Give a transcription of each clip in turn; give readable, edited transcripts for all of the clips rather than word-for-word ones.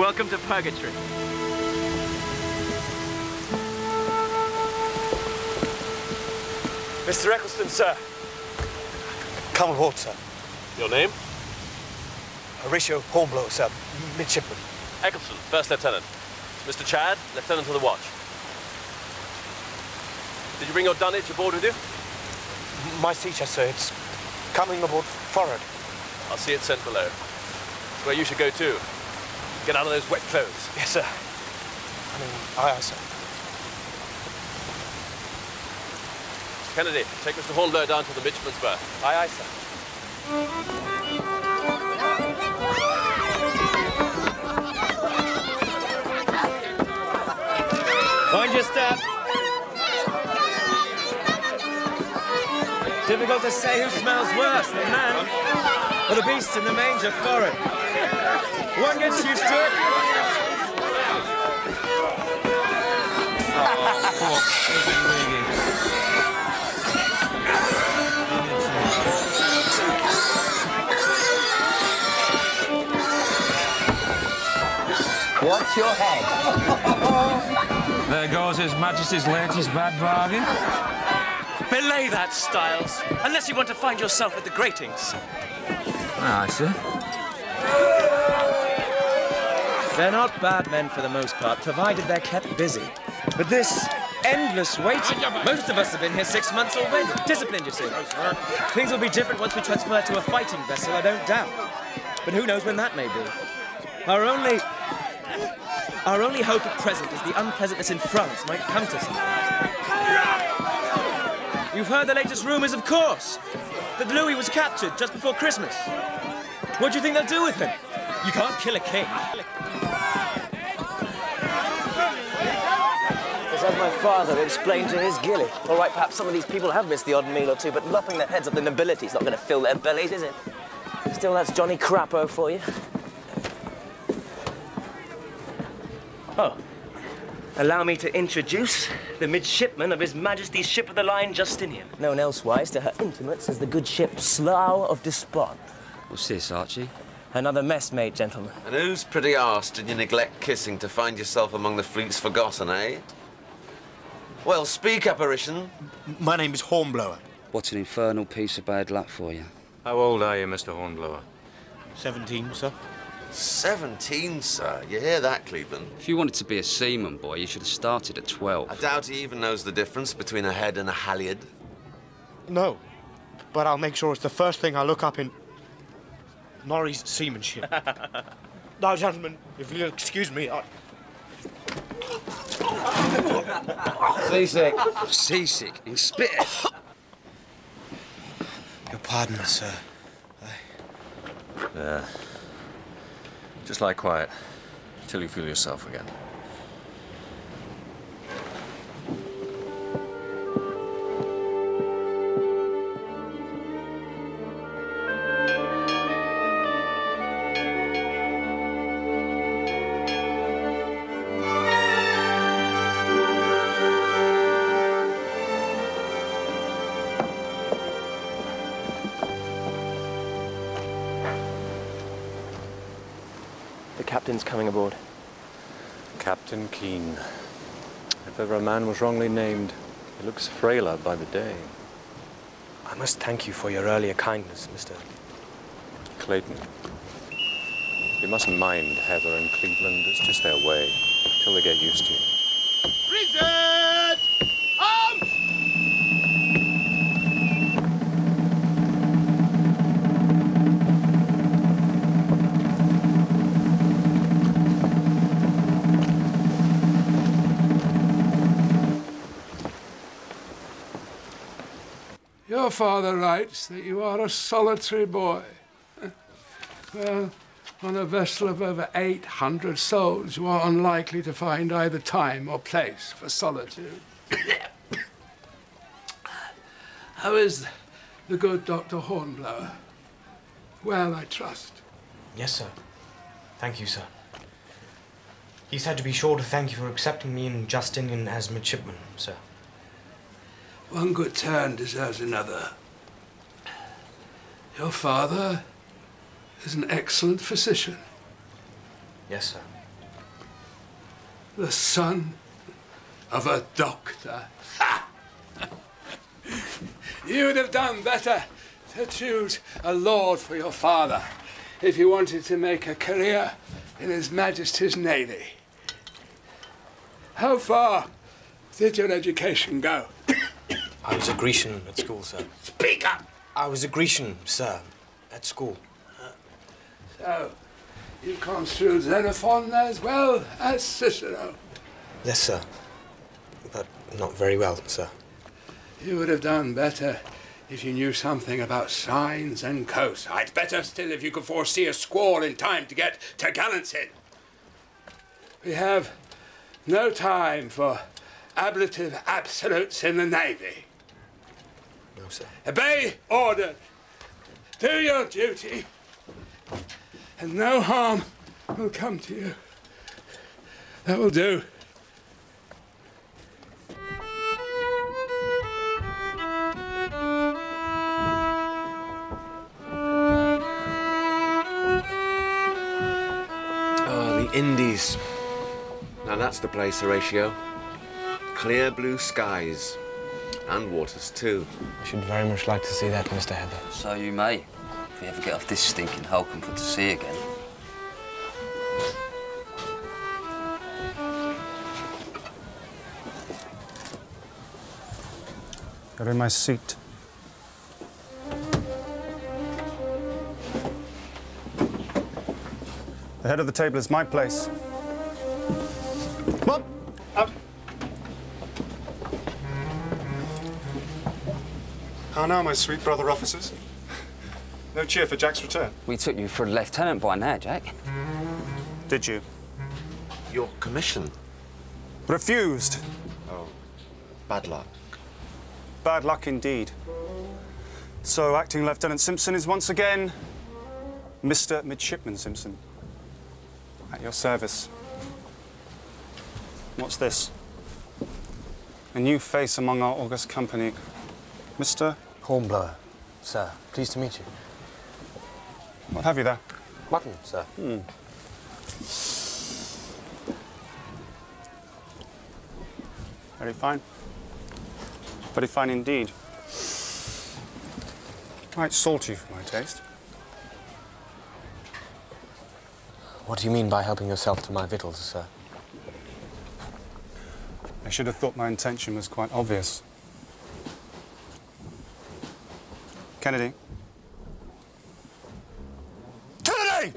Welcome to Purgatory. Mr. Eccleston, sir. Come aboard, sir. Your name? Horatio Hornblower, sir. Midshipman. Eccleston, First Lieutenant. Mr. Chad, Lieutenant of the Watch. Did you bring your dunnage aboard with you? My teacher, sir. It's coming aboard forward. I'll see it sent below. It's where you should go too. Get out of those wet clothes. Yes, sir. Aye, sir. Kennedy, take Mr. Hornblower down to the midshipman's berth. Aye, sir. Mind your step. Difficult to say who smells worse, the man or the beast in the manger forward. One gets used to it. Watch your head. There goes His Majesty's latest bad bargain. Belay that, Styles, unless you want to find yourself at the gratings. Ah, I see. They're not bad men for the most part, provided they're kept busy. But this endless waiting, most of us have been here 6 months already. Disciplined, you see. Things will be different once we transfer to a fighting vessel, I don't doubt. But who knows when that may be. Our only hope at present is the unpleasantness in France might come to something. You've heard the latest rumours, of course, that Louis was captured just before Christmas. What do you think they'll do with him? You can't kill a king. As my father explained to his gilly. All right, perhaps some of these people have missed the odd meal or two, but lopping the heads of the nobility's not going to fill their bellies, is it? Still, that's Johnny Crapo for you. Oh. Allow me to introduce the midshipman of His Majesty's ship of the line, Justinian. Known elsewise to her intimates as the good ship Slough of Despond. What's this, Archie? Another messmate, gentlemen. And whose pretty arse did you neglect kissing to find yourself among the fleet's forgotten, eh? Well, speak, apparition. My name is Hornblower. What an infernal piece of bad luck for you. How old are you, Mr. Hornblower? 17, sir. 17, sir. You hear that, Cleveland? If you wanted to be a seaman, boy, you should have started at 12. I doubt he even knows the difference between a head and a halyard. No, but I'll make sure it's the first thing I look up in Norrie's seamanship. Now, gentlemen, if you'll excuse me, Seasick. Seasick and spit. Your pardon, sir. Yeah. Just lie quiet till you feel yourself again. The captain's coming aboard. Captain Keane. If ever a man was wrongly named, he looks frailer by the day. I must thank you for your earlier kindness, Mr. Clayton. You mustn't mind Heather and Cleveland. It's just their way, till they get used to you. Present! Arms! Your father writes that you are a solitary boy. Well, on a vessel of over 800 souls, you are unlikely to find either time or place for solitude. How is the good Dr. Hornblower? Well, I trust. Yes, sir. Thank you, sir. He said to be sure to thank you for accepting me and Justinian as midshipman, sir. One good turn deserves another. Your father is an excellent physician. Yes, sir. the son of a doctor. Ha! You would have done better to choose a lord for your father if you wanted to make a career in His Majesty's Navy. How far did your education go? I was a Grecian at school, sir. Speak up! I was a Grecian, sir, at school. So, you construed Xenophon as well as Cicero? Yes, sir. But not very well, sir. You would have done better if you knew something about signs and cosides. Better still if you could foresee a squall in time to get to Gallansin. We have no time for ablative absolutes in the Navy. No, sir. Obey order. Do your duty. And no harm will come to you. That will do. Oh, the Indies. Now that's the place, Horatio. Clear blue skies. And waters, too. I should very much like to see that, Mr. Heather. So you may, if we ever get off this stinking hulk and put to sea again. You're in my seat. The head of the table is my place. Come on, up. How now, my sweet brother officers? No cheer for Jack's return. We took you for a lieutenant by now, Jack. Did you? Your commission? Refused. Oh, bad luck. Bad luck indeed. So, Acting Lieutenant Simpson is once again Mr. Midshipman Simpson. At your service. What's this? A new face among our august company. Mr. Hornblower, sir. Pleased to meet you. What have you there? Mutton, sir. Very fine. Very fine indeed. Quite salty for my taste. What do you mean by helping yourself to my victuals, sir? I should have thought my intention was quite obvious. Kennedy? Kennedy!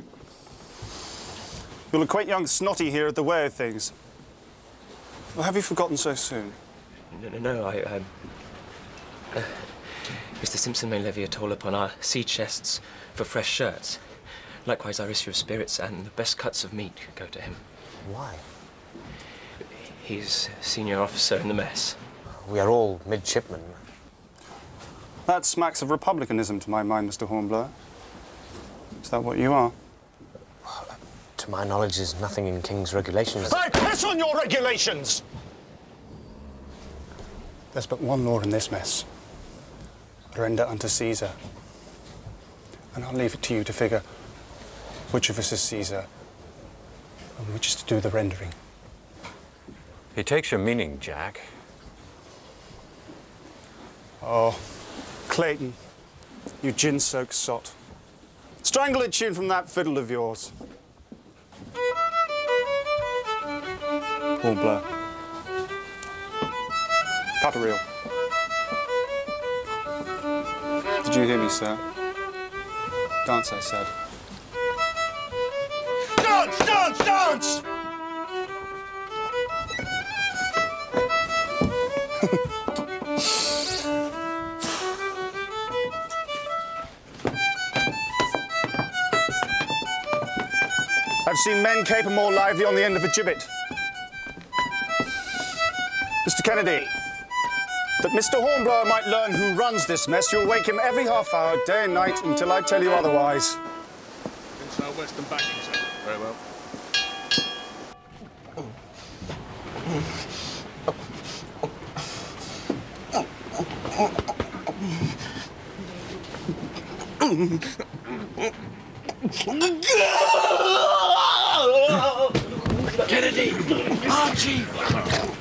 You'll acquaint young Snotty here at the way of things. Or have you forgotten so soon? No, Mr. Simpson may levy a toll upon our sea chests for fresh shirts. Likewise, our issue of spirits and the best cuts of meat go to him. Why? He's senior officer in the mess. We are all midshipmen. That smacks of republicanism to my mind, Mr. Hornblower. Is that what you are? To my knowledge, there's nothing in King's regulations. I piss on your regulations! There's but one law in this mess. Render unto Caesar. And I'll leave it to you to figure which of us is Caesar and which is to do the rendering. He takes your meaning, Jack. Oh, Clayton, you gin-soaked sot. Strangle a tune from that fiddle of yours. Hornblower. Cut a reel. Did you hear me, sir? Dance, I said. Dance, dance, dance! I've seen men caper more lively on the end of a gibbet. Mr. Kennedy, that Mr. Hornblower might learn who runs this mess, you'll wake him every half hour, day and night, until I tell you otherwise. In southwestern backing, sir. Very well. Kennedy! Archie!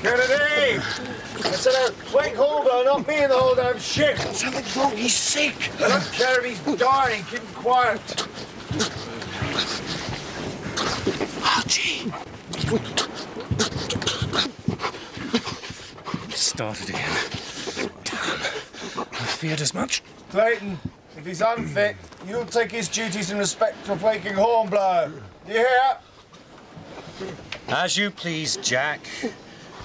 Kennedy! I said, wake Hornblower, not me in the whole damn ship. Something's wrong, he's sick. I don't care if he's dying, keep him quiet. Archie! Started again. Damn. I feared as much. Clayton, if he's unfit, you'll take his duties in respect of waking Hornblower. You hear? As you please, Jack.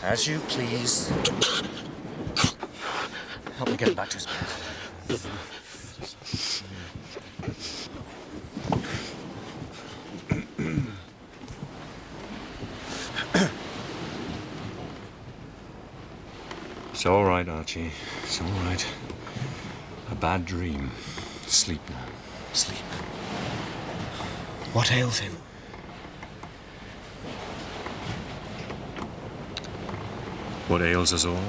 As you please. Help me get him back to his bed. It's all right, Archie. It's all right. A bad dream. Sleep now. Sleep. What ails him? What ails us all?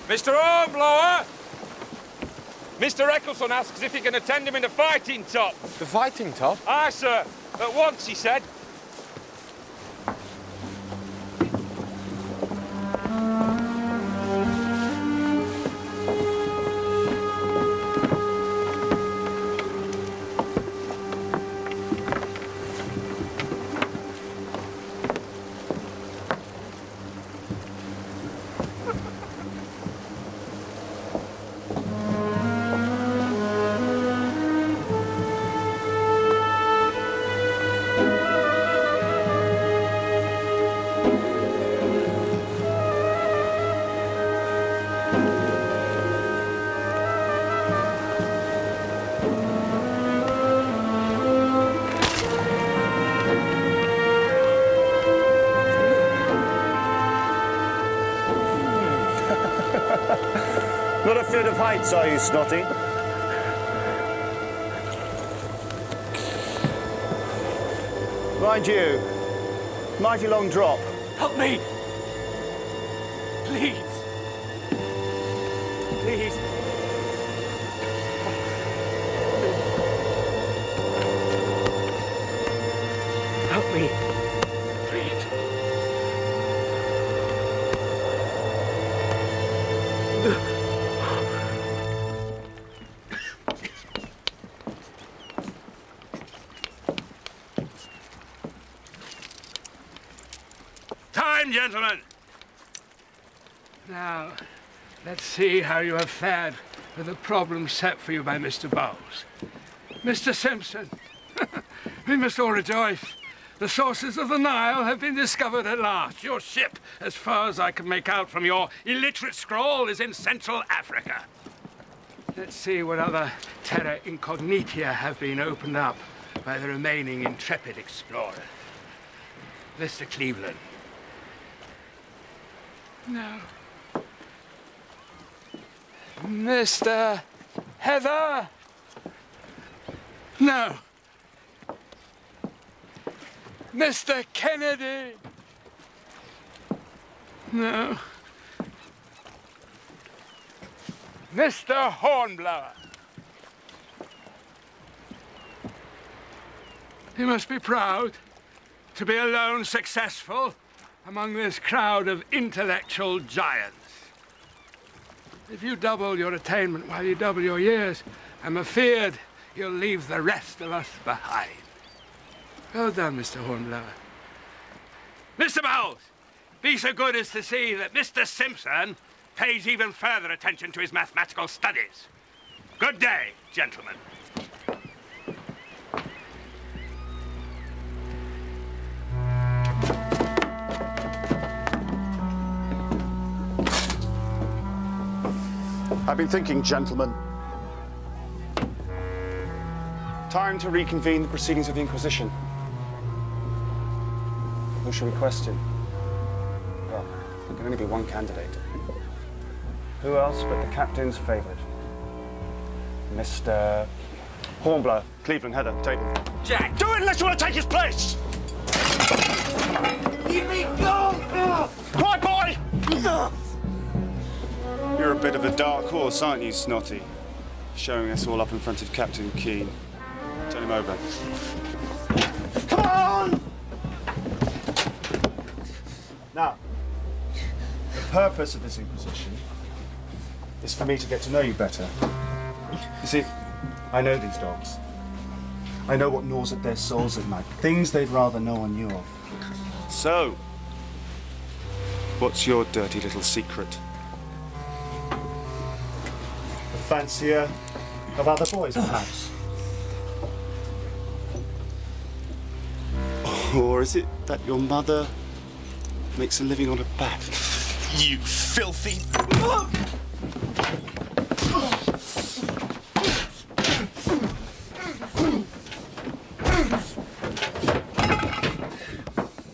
Mr. Hornblower! Mr. Eccleston asks if he can attend him in the fighting top. The fighting top? Aye, sir. At once, he said. Not afraid of heights, are you, Snotty? Mind you, mighty long drop. Help me! Please! Please! Help me! Please! Time, gentlemen! Now, let's see how you have fared with the problem set for you by Mr. Bowles. Mr. Simpson, we must all rejoice. The sources of the Nile have been discovered at last. Your ship, as far as I can make out from your illiterate scrawl, is in Central Africa. Let's see what other terra incognita have been opened up by the remaining intrepid explorer. Mr. Cleveland. No. Mr. Heather? No. Mr. Kennedy? No. Mr. Hornblower? You must be proud to be alone successful among this crowd of intellectual giants. If you double your attainment while you double your years, I'm afeard you'll leave the rest of us behind. Well done, Mr. Hornblower. Mr. Bowles, be so good as to see that Mr. Simpson pays even further attention to his mathematical studies. Good day, gentlemen. I've been thinking, gentlemen. Time to reconvene the proceedings of the Inquisition. Who shall we question? Well, there can only be one candidate. Who else but the captain's favourite? Mr. Hornblower, Cleveland, Heather, table. Jack! Do it unless you want to take his place! Leave me go! Quiet, boy! You're a bit of a dark horse, aren't you, Snotty? Showing us all up in front of Captain Keen. Turn him over. Come on! Now, the purpose of this Inquisition is for me to get to know you better. You see, I know these dogs. I know what gnaws at their souls at night, things they'd rather no one knew of. So, what's your dirty little secret? The fancier of other boys, perhaps? Or is it that your mother makes a living on her back? You filthy...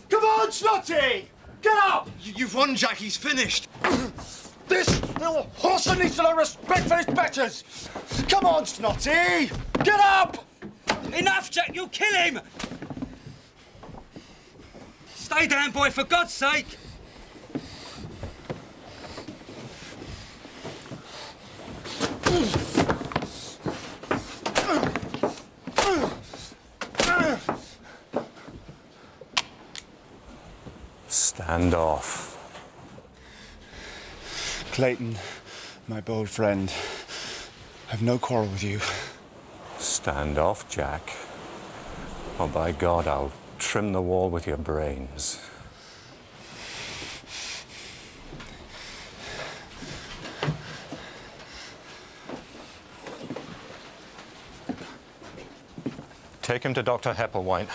Come on, Snotty! Get up! You've won, Jack. He's finished. This little horse needs to learn respect for his betters. Come on, Snotty! Get up! Enough, Jack! You'll kill him! Stay down, boy, for God's sake! Stand off. Clayton, my bold friend, I've no quarrel with you. Stand off, Jack. Oh, by God, I'll trim the wall with your brains. Take him to Dr. Hepplewhite.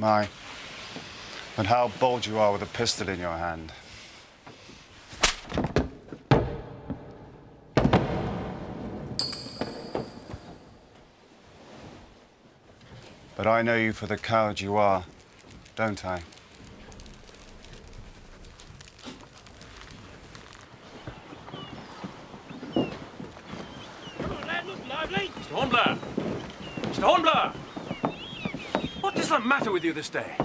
My, and how bold you are with a pistol in your hand. But I know you for the coward you are, don't I? Come on, lad, look lively. Mr. Hornblower! Mr. Hornblower! What is the matter with you this day?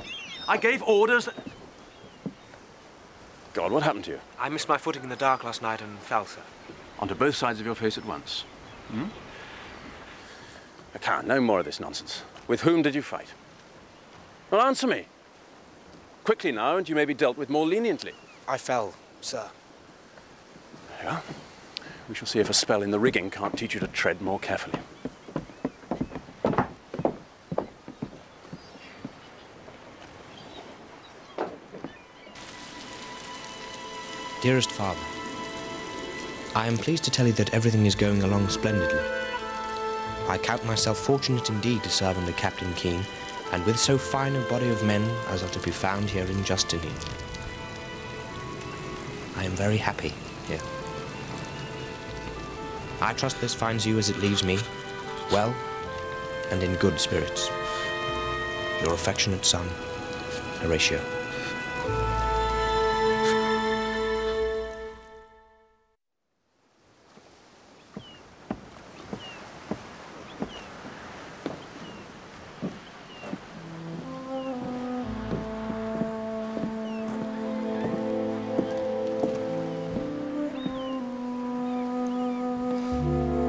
I gave orders that... God, what happened to you? I missed my footing in the dark last night and fell, sir. Onto both sides of your face at once. Hmm? I can't. No more of this nonsense. With whom did you fight? Well, answer me. Quickly now, and you may be dealt with more leniently. I fell, sir. Yeah? We shall see if a spell in the rigging can't teach you to tread more carefully. Dearest Father, I am pleased to tell you that everything is going along splendidly. I count myself fortunate indeed to serve under Captain Keen, and with so fine a body of men as are to be found here in Justinian. I am very happy here. I trust this finds you as it leaves me, well and in good spirits. Your affectionate son, Horatio.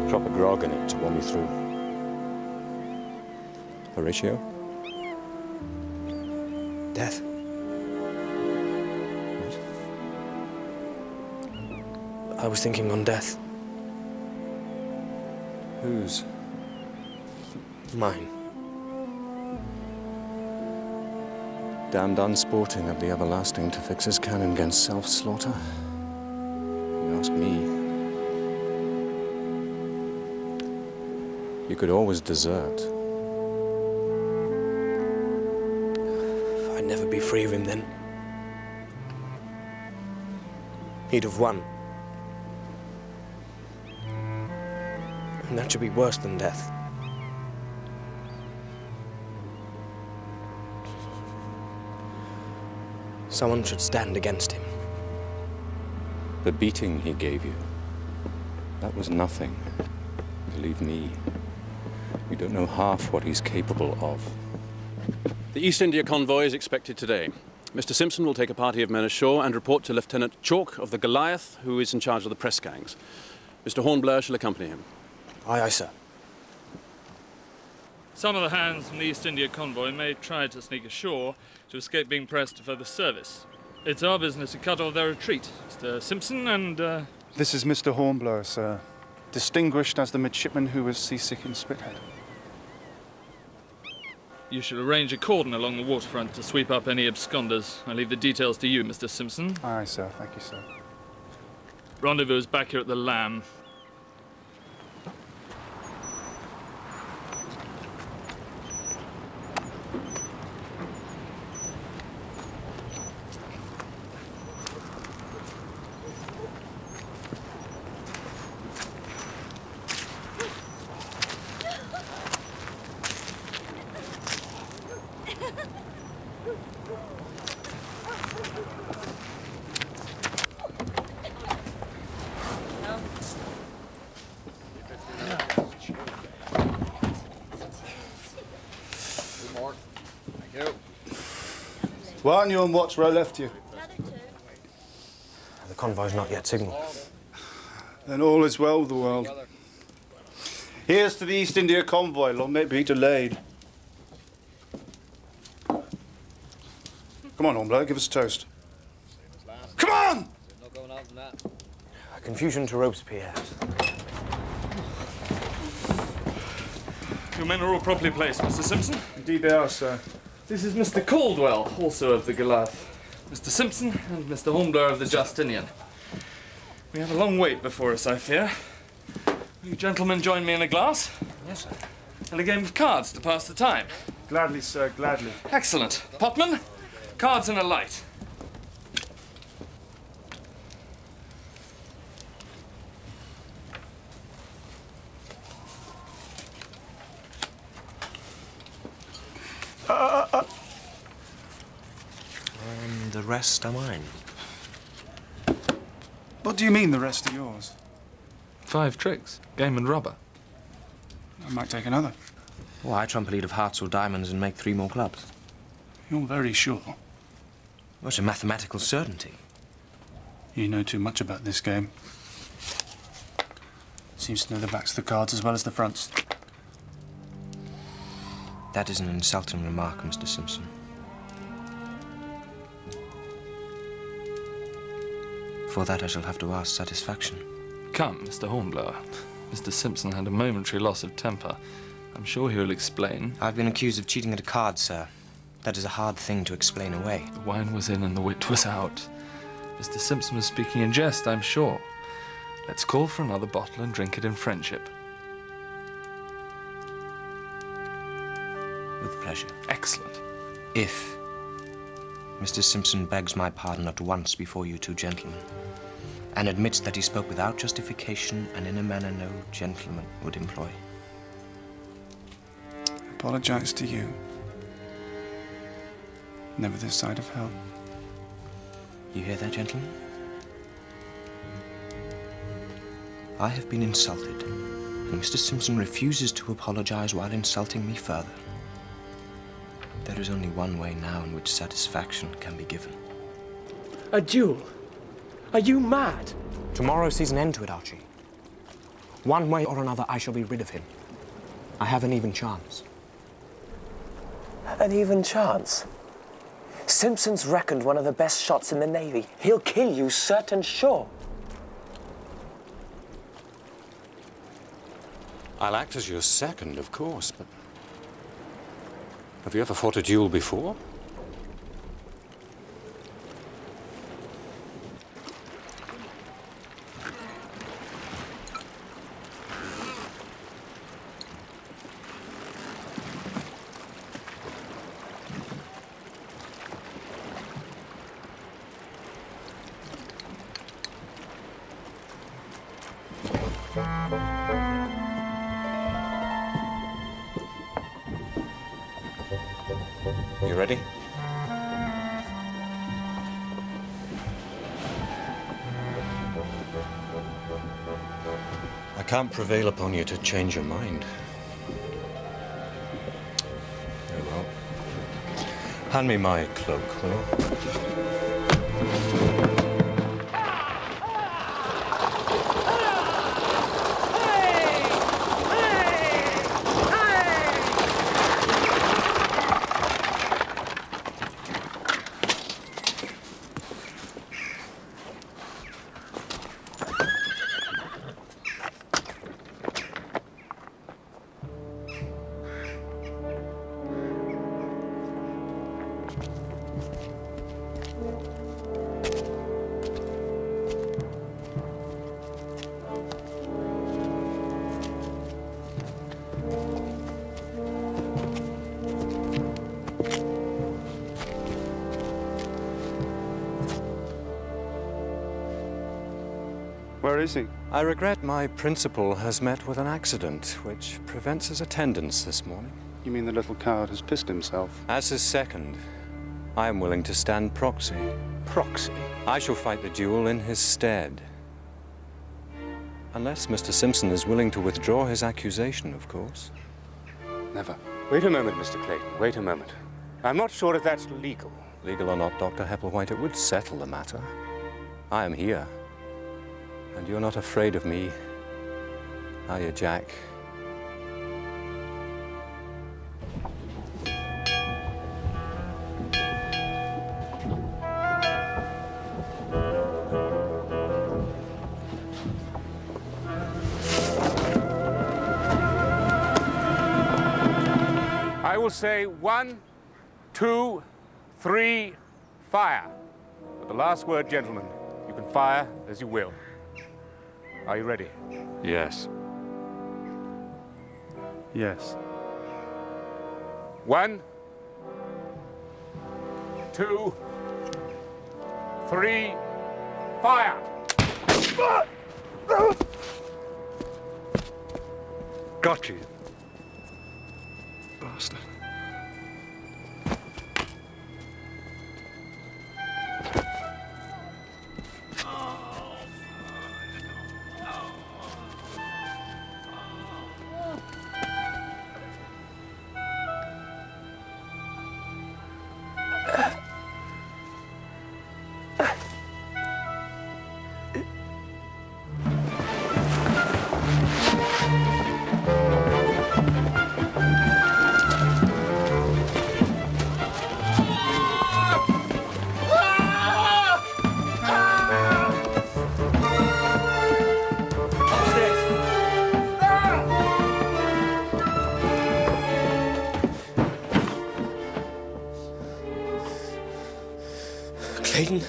Drop a grog in it to warm you through. Horatio? Death. What? I was thinking on death. Whose? Mine. Damned unsporting of the everlasting to fix his cannon against self-slaughter. You ask me. You could always desert. I'd never be free of him then. He'd have won. And that should be worse than death. Someone should stand against him. The beating he gave you, that was nothing. Believe me, you don't know half what he's capable of. The East India convoy is expected today. Mr. Simpson will take a party of men ashore and report to Lieutenant Chalk of the Goliath, who is in charge of the press gangs. Mr. Hornblower shall accompany him. Aye, aye, sir. Some of the hands from the East India convoy may try to sneak ashore to escape being pressed to further service. It's our business to cut off their retreat. Mr. Simpson and, This is Mr. Hornblower, sir. Distinguished as the midshipman who was seasick in Spithead. You should arrange a cordon along the waterfront to sweep up any absconders. I leave the details to you, Mr. Simpson. Aye, sir. Thank you, sir. Rendezvous is back here at the Lamb. Why aren't you on watch where I left you? The convoy's not yet signalled. Then all is well with the world. Here's to the East India convoy. Long may it be delayed. Come on, Hornblower, give us a toast. Come on! A confusion to Robespierre. Your men are all properly placed, Mr. Simpson. Indeed they are, sir. This is Mr. Caldwell, also of the Goliath. Mr. Simpson and Mr. Hornblower of the Justinian. We have a long wait before us, I fear. Will you gentlemen join me in a glass? Yes, sir. And a game of cards to pass the time? Gladly, sir, gladly. Excellent. Potman, cards and a light. And the rest are mine. What do you mean the rest are yours? 5 tricks, game and rubber. I might take another. Well, I trump a lead of hearts or diamonds and make 3 more clubs. You're very sure. Well, it's a mathematical certainty. You know too much about this game. Seems to know the backs of the cards as well as the fronts. That is an insulting remark, Mr. Simpson. For that I shall have to ask satisfaction. Come, Mr. Hornblower. Mr. Simpson had a momentary loss of temper. I'm sure he will explain. I've been accused of cheating at a card, sir. That is a hard thing to explain away. The wine was in and the wit was out. Mr. Simpson was speaking in jest, I'm sure. Let's call for another bottle and drink it in friendship. With pleasure. Excellent. If Mr. Simpson begs my pardon at once before you 2 gentlemen, and admits that he spoke without justification and in a manner no gentleman would employ. Apologize to you. Never this side of hell. You hear that, gentlemen? I have been insulted, and Mr. Simpson refuses to apologize while insulting me further. There is only one way now in which satisfaction can be given. A duel? Are you mad? Tomorrow sees an end to it, Archie. One way or another, I shall be rid of him. I have an even chance. An even chance? Simpson's reckoned one of the best shots in the Navy. He'll kill you, certain sure. I'll act as your second, of course, but... Have you ever fought a duel before? You ready? I can't prevail upon you to change your mind. Very well. Hand me my cloak, will you? Where is he? I regret my principal has met with an accident, which prevents his attendance this morning. You mean the little coward has pissed himself? As his second, I am willing to stand proxy. Proxy? I shall fight the duel in his stead. Unless Mr. Simpson is willing to withdraw his accusation, of course. Never. Wait a moment, Mr. Clayton. Wait a moment. I'm not sure if that's legal. Legal or not, Dr. Hepplewhite, it would settle the matter. I am here. And you're not afraid of me, are you, Jack? I will say 1, 2, 3, fire. But the last word, gentlemen, you can fire as you will. Are you ready? Yes. Yes. 1, 2, 3, fire! Got you. Bastard. Clayton?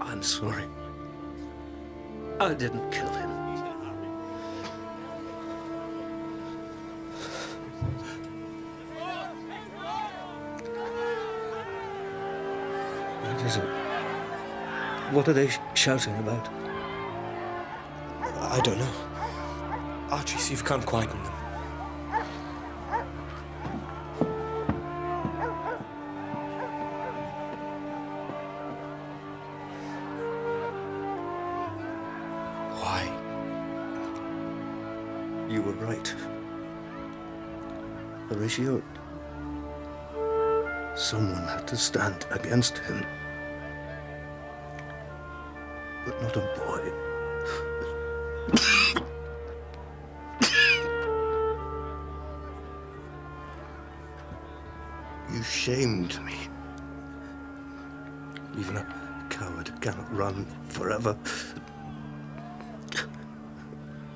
I'm sorry. I didn't kill him. What is it? What are they shouting about? I don't know. Archie, see if you can't quieten them. Why? You were right. Horatio, someone had to stand against him. But not a boy. You shamed me. Even a coward cannot run forever.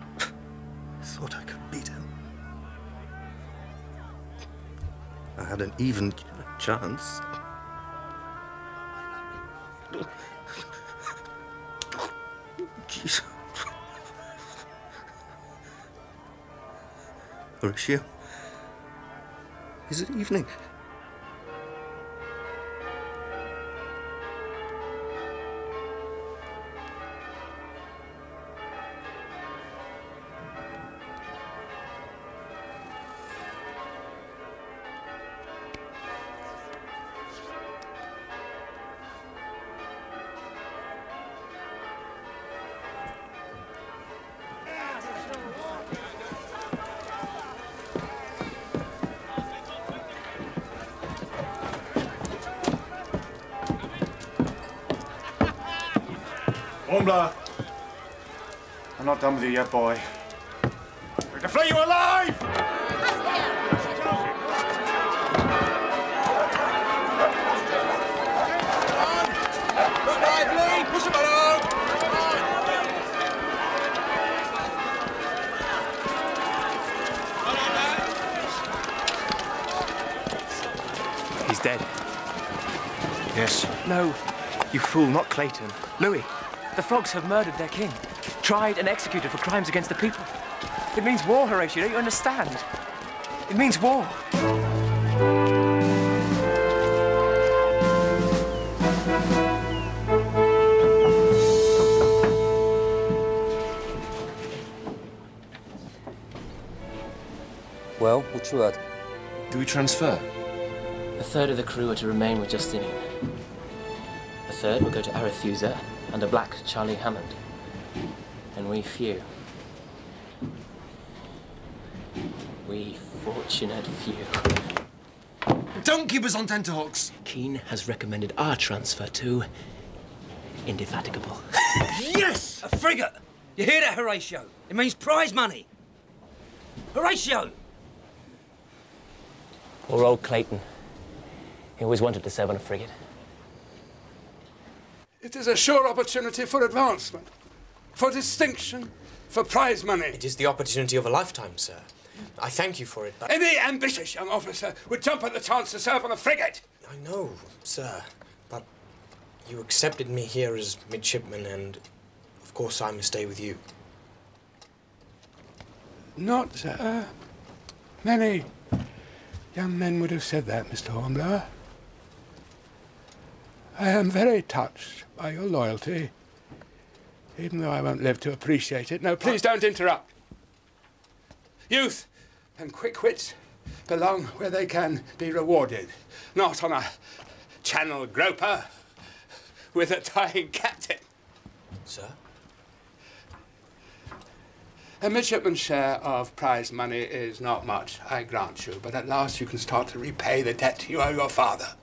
I thought I could beat him. I had an even chance. Jesus. Horatio, is it evening? Hornblower. I'm not done with you yet, boy. I'm going to flay you alive! Push him along! He's dead. Yes. No, you fool, not Clayton. Louis, the frogs have murdered their king. Tried and executed for crimes against the people. It means war, Horatio, don't you understand? It means war. Well, what you heard? Do we transfer? A third of the crew are to remain with Justinian. A third will go to Arethusa under Black Charlie Hammond. And we few. We fortunate few. Don't keep us on tenterhooks. Keane has recommended our transfer to Indefatigable. Yes! A frigate! You hear that, Horatio? It means prize money. Horatio! Or old Clayton. He always wanted to serve on a frigate. It is a sure opportunity for advancement, for distinction, for prize money. It is the opportunity of a lifetime, sir. I thank you for it, but... Any ambitious young officer would jump at the chance to serve on a frigate. I know, sir, but you accepted me here as midshipman, and of course I must stay with you. Not many young men would have said that, Mr. Hornblower. I am very touched by your loyalty, even though I won't live to appreciate it. No, please don't interrupt. Youth and quick wits belong where they can be rewarded, not on a channel groper with a dying captain. Sir? A midshipman's share of prize money is not much, I grant you, but at last you can start to repay the debt you owe your father.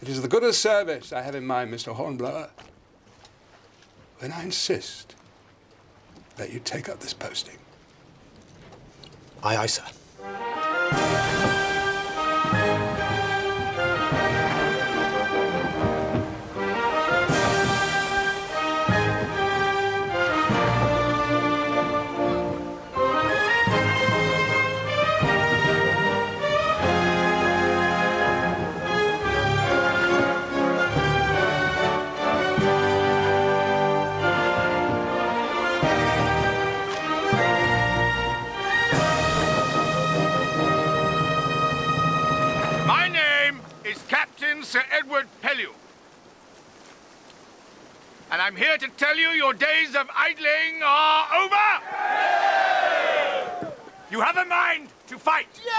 It is the good of service I have in mind, Mr. Hornblower, when I insist that you take up this posting. Aye, aye, sir. Sir Edward Pellew. And I'm here to tell you your days of idling are over! Yay! You have a mind to fight. Yay!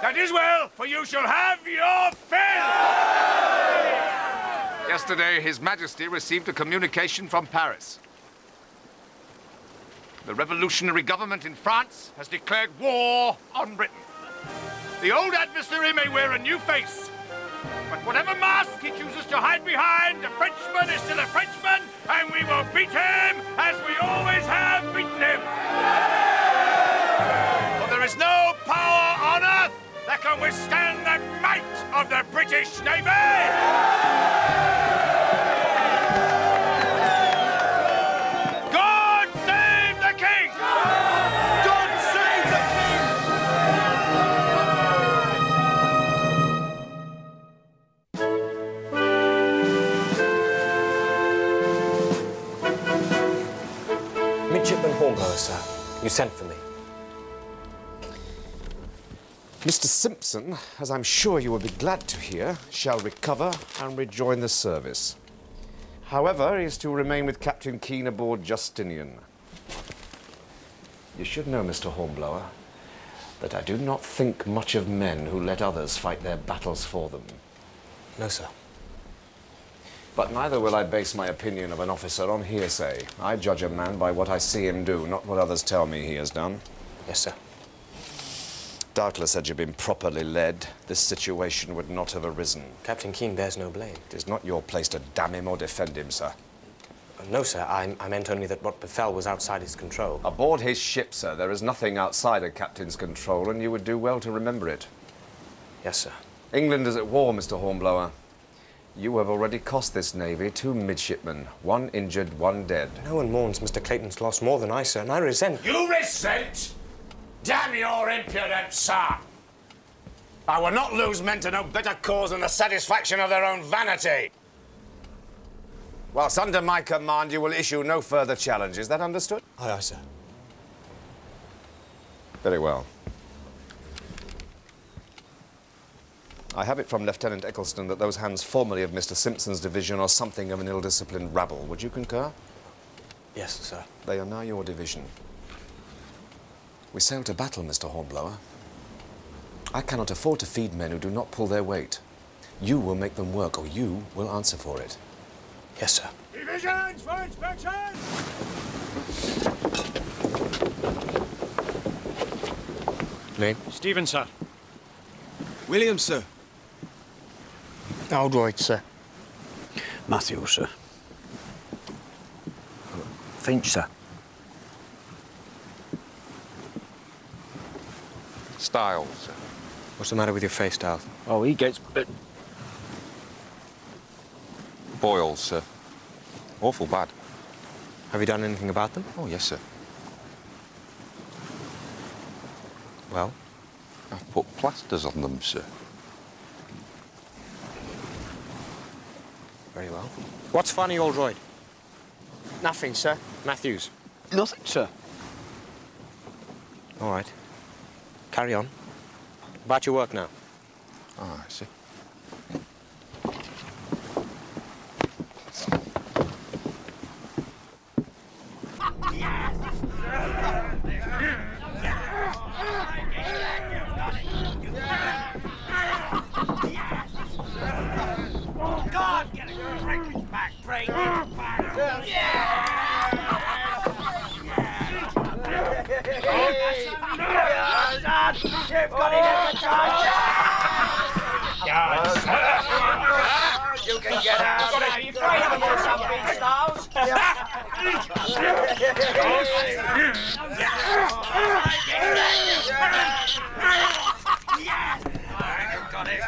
That is well, for you shall have your fill! Yay! Yesterday, His Majesty received a communication from Paris. The revolutionary government in France has declared war on Britain. The old adversary may wear a new face, but whatever mask he chooses to hide behind, a Frenchman is still a Frenchman, and we will beat him as we always have beaten him. For there is no power on earth that can withstand the might of the British Navy! God save the King! God save the King! Midshipman Hornblower, sir. You sent for me. Mr. Simpson, as I'm sure you will be glad to hear, shall recover and rejoin the service. However, he is to remain with Captain Keane aboard Justinian. You should know, Mr. Hornblower, that I do not think much of men who let others fight their battles for them. No, sir. But neither will I base my opinion of an officer on hearsay. I judge a man by what I see him do, not what others tell me he has done. Yes, sir. Doubtless, had you been properly led, this situation would not have arisen. Captain Keene bears no blame. It is not your place to damn him or defend him, sir. No, sir. I meant only that what befell was outside his control. Aboard his ship, sir, there is nothing outside a captain's control, and you would do well to remember it. Yes, sir. England is at war, Mr. Hornblower. You have already cost this navy 2 midshipmen, 1 injured, 1 dead. No one mourns Mr. Clayton's loss more than I, sir, and I resent... You resent? Damn your impudence, sir! I will not lose men to no better cause than the satisfaction of their own vanity. Whilst under my command, you will issue no further challenge. Is that understood? Aye, aye, sir. Very well. I have it from Lieutenant Eccleston that those hands formerly of Mr. Simpson's division are something of an ill-disciplined rabble. Would you concur? Yes, sir. They are now your division. We sail to battle, Mr. Hornblower. I cannot afford to feed men who do not pull their weight. You will make them work, or you will answer for it. Yes, sir. Divisions for inspection! Name? Stephen, sir. William, sir. Aldroyd, sir. Matthew, sir. Finch, sir. Styles, sir. What's the matter with your face, Styles? Oh, he gets bit. Boils, sir. Awful bad. Have you done anything about them? Oh, yes, sir. Well? I've put plasters on them, sir. Very well. What's funny, Aldroyd? Nothing, sir. Matthews? Nothing, sir. All right. Carry on. About your work now. Ah, I see. God, get it! Break it back! Break it back! Yeah! You've got it in the charge! You can get out! Are you afraid of them or something, Styles? Got it!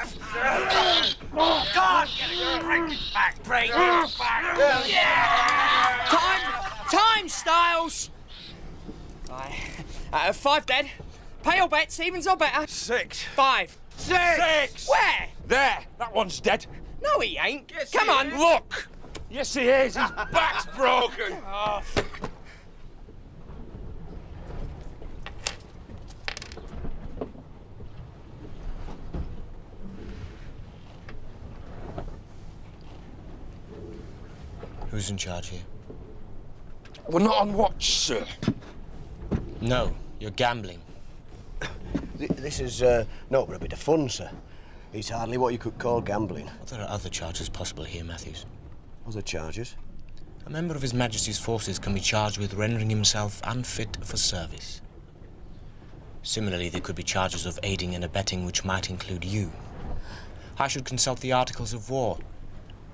God, get it! Break it back! Break it back! Yeah! Time, Styles! Right. 5 dead. Pay your bets, evens or better. 6. 5. 6. Where? There. That one's dead. No, he ain't. Yes, Come he on. is. Look. Yes, he is. His back's broken. Oh. Who's in charge here? We're not on watch, sir. No, you're gambling. This is not but a bit of fun, sir. It's hardly what you could call gambling. Well, there are other charges possible here, Matthews. Other charges? A member of His Majesty's forces can be charged with rendering himself unfit for service. Similarly, there could be charges of aiding and abetting which might include you. I should consult the Articles of War.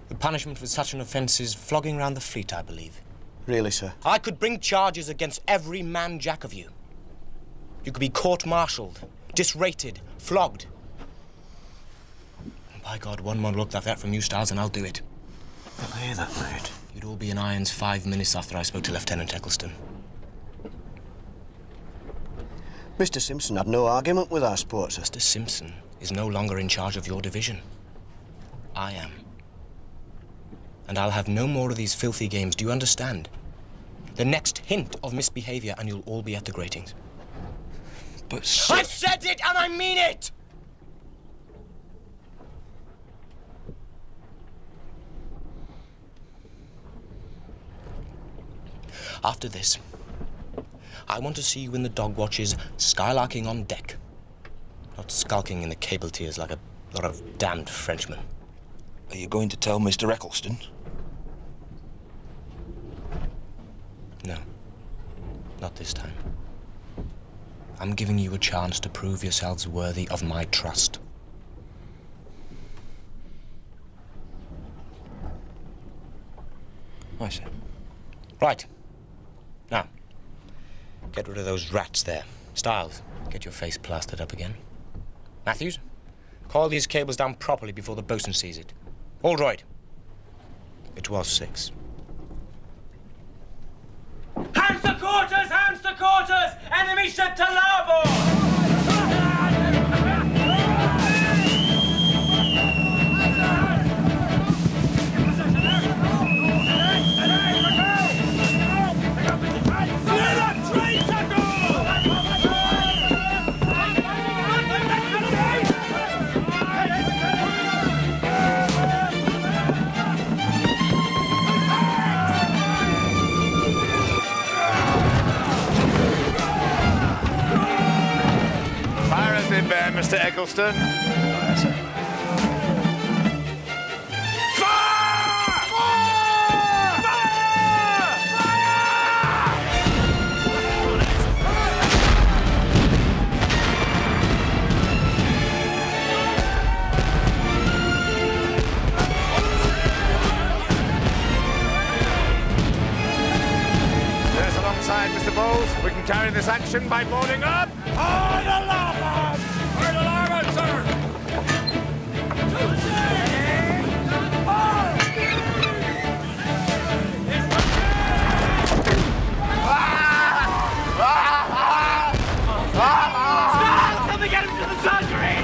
The punishment for such an offence is flogging round the fleet, I believe. Really, sir? I could bring charges against every man jack of you. You could be court-martialed, disrated, flogged. And by God, one more look like that from you, Styles, and I'll do it. I hear that, mate. You'd all be in irons 5 minutes after I spoke to Lieutenant Eccleston. Mr. Simpson had no argument with our sport, sir. Mr. Simpson is no longer in charge of your division. I am. And I'll have no more of these filthy games, do you understand? The next hint of misbehavior and you'll all be at the gratings. But, sir... I said it and I mean it! After this, I want to see you in the dog watches skylarking on deck, not skulking in the cable tiers like a lot of damned Frenchmen. Are you going to tell Mr. Eccleston? No, not this time. I'm giving you a chance to prove yourselves worthy of my trust. I see. Right. Now, get rid of those rats there. Styles, get your face plastered up again. Matthews, coil these cables down properly before the bosun sees it. Aldroyd, it was 6. Hands to quarters! Hands to quarters! Enemy ship to larboard! Mr. Eggleston. Yes, sir. There's alongside, Mr. Bowles. We can carry this action by boarding up. On the larboard! On the larboard, sir! Stop! Let me get him to the surgery!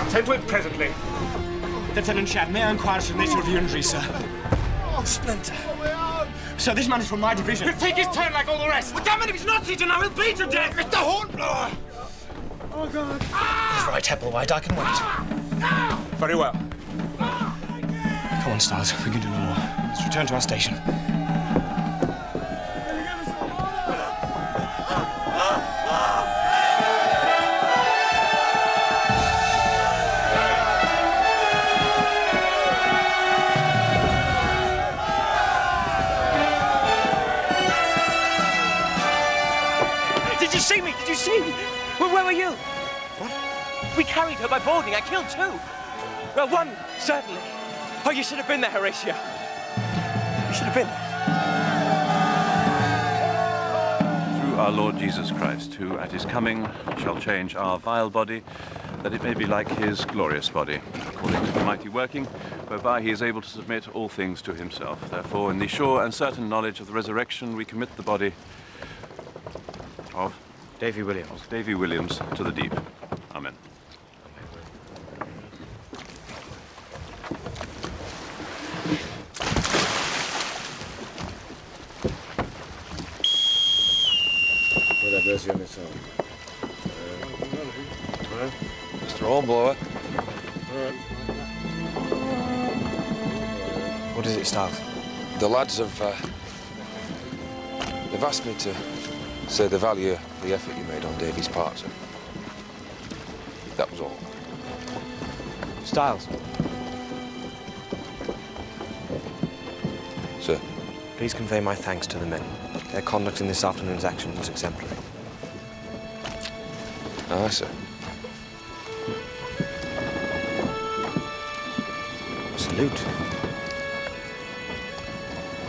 Attend to it presently. Lieutenant Shad, may I inquire as to the nature of your injury, sir? Oh, Splinter. Sir, this man is from my division. He'll take his turn like all the rest. Well, damn it, if he's not eaten, I will beat to death. It's the Hornblower. Oh, God. He's right, Hepplewhite. I can wait. Very well. Come on, Styles. We can do no more. Let's return to our station. Did you see me? Did you see me? Well, where were you? What? We carried her by boarding. I killed 2. Well, 1, certainly. Oh, you should have been there, Horatio. You should have been there. Through our Lord Jesus Christ, who at his coming shall change our vile body, that it may be like his glorious body, according to the mighty working, whereby he is able to submit all things to himself. Therefore, in the sure and certain knowledge of the resurrection, we commit the body of Davy Williams. Of Davy Williams to the deep. Amen. Well, that does you on its own. Mr. Hornblower. What is it, Styles? The lads have, they've asked me to say the value of the effort you made on Davy's part, sir. That was all. Styles. Sir. Please convey my thanks to the men. Their conduct in this afternoon's action was exemplary. Aye, sir. Salute.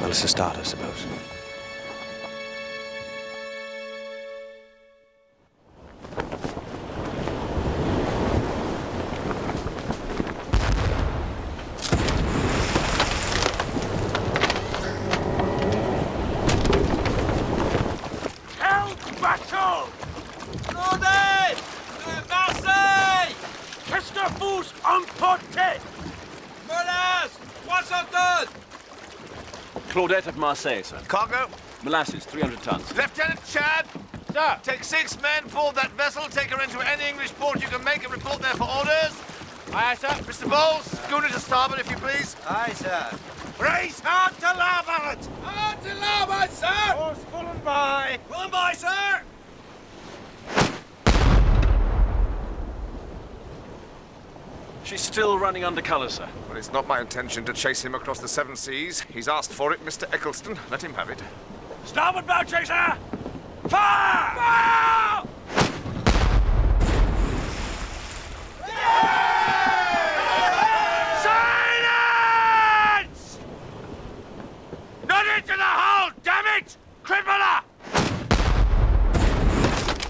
Well, it's a start, I suppose. Claudette of Marseille, sir. Cargo? Molasses, 300 tons. Lieutenant Chad! Sir! Take 6 men, board that vessel, take her into any English port you can make, and report there for orders. Aye, sir. Mr. Bowles, schooner to starboard, if you please. Aye, sir. Race hard to larboard! Hard That's in larboard, sir! Horse full and by! Full and by, sir! She's still running under colour, sir. Well, it's not my intention to chase him across the 7 seas. He's asked for it, Mr. Eccleston. Let him have it. Starboard bow chaser! Fire! Fire! Silence! Not into the hull, damn it! Crippler!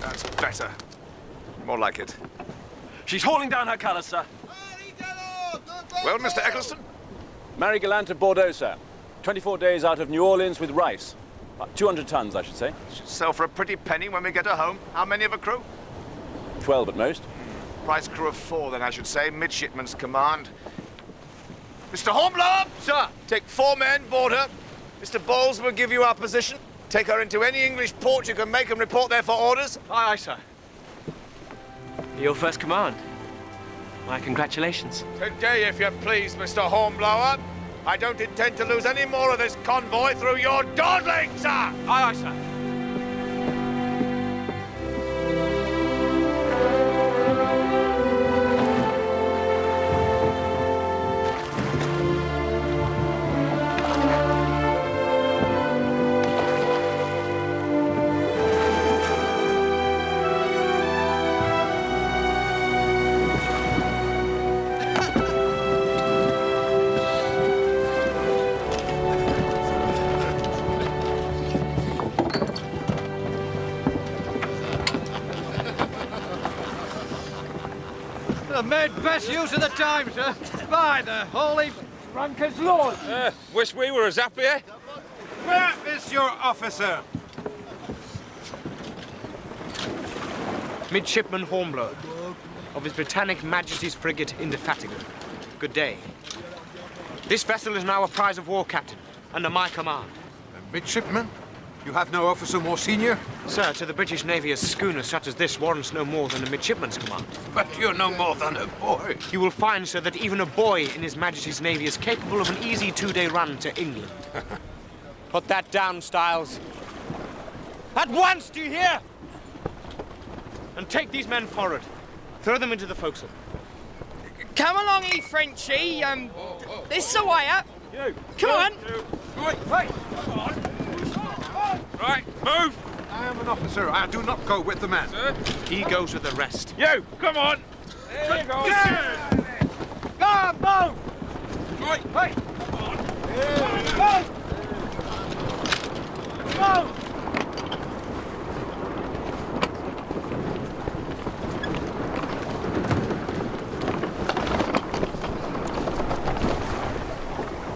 That's better. More like it. She's hauling down her colours, sir. Well, Mr. Eccleston? Mary Gallant of Bordeaux, sir. 24 days out of New Orleans with rice. About 200 tons, I should say. Should sell for a pretty penny when we get her home. How many of a crew? 12 at most. Price crew of 4, then, I should say. Midshipman's command. Mr. Hornblower! Sir! Take 4 men, board her. Mr. Bowles will give you our position. Take her into any English port you can make and report there for orders. Aye, aye, sir. Your first command. My congratulations. Today, if you please, Mr. Hornblower. I don't intend to lose any more of this convoy through your dawdling, sir! Aye, aye, sir. I've made best use of the time, sir. By the holy Franker's Lord. Wish we were as happy, eh? Where is your officer? Midshipman Hornblower, of His Britannic Majesty's frigate Indefatigable. Good day. This vessel is now a prize of war, Captain, under my command. A midshipman? You have no officer more senior? Sir, to the British Navy, a schooner such as this warrants no more than a midshipman's command. But you're no more than a boy. You will find, sir, that even a boy in His Majesty's Navy is capable of an easy 2-day run to England. Put that down, Styles. At once, do you hear? And take these men forward. Throw them into the forecastle. Come along, ye Frenchy. This is the way up. You. Come on. Right, come on. Right, move! I am an officer. I do not go with the man. Sir? He goes with the rest. You, come on! There you go. Go on, move! Right, hey! Come on. Move!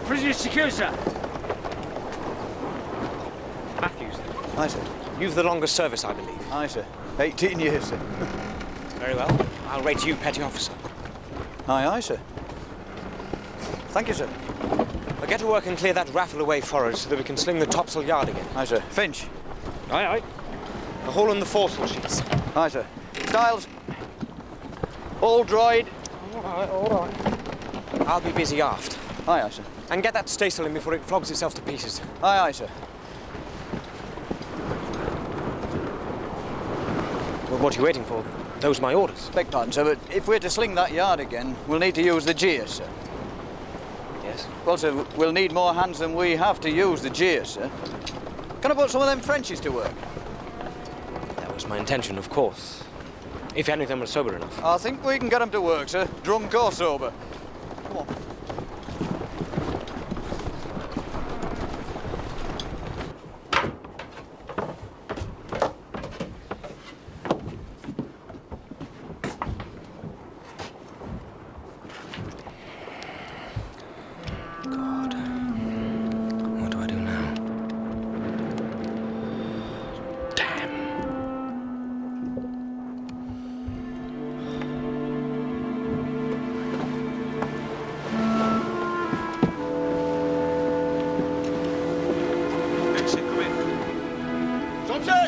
Prisoners secure, sir. Matthews. Aye, sir. You've the longest service, I believe. Aye, sir. 18 years, sir. Very well. I'll rate you petty officer. Aye, aye, sir. Thank you, sir. Now get to work and clear that raffle away forward so that we can sling the topsail yard again. Aye, sir. Finch. Aye, aye. The hole in the foresail sheets. Aye, sir. Styles. All droid. All right, all right. I'll be busy aft. Aye, aye, sir. And get that staysail in before it flogs itself to pieces. Aye, aye, sir. Well, what are you waiting for? Those are my orders. Beg pardon, sir, but if we're to sling that yard again, we'll need to use the jeers, sir. Yes? Well, sir, we'll need more hands than we have to use the jeers, sir. Can I put some of them Frenchies to work? That was my intention, of course. If any of them were sober enough. I think we can get them to work, sir. Drunk or sober. Come on.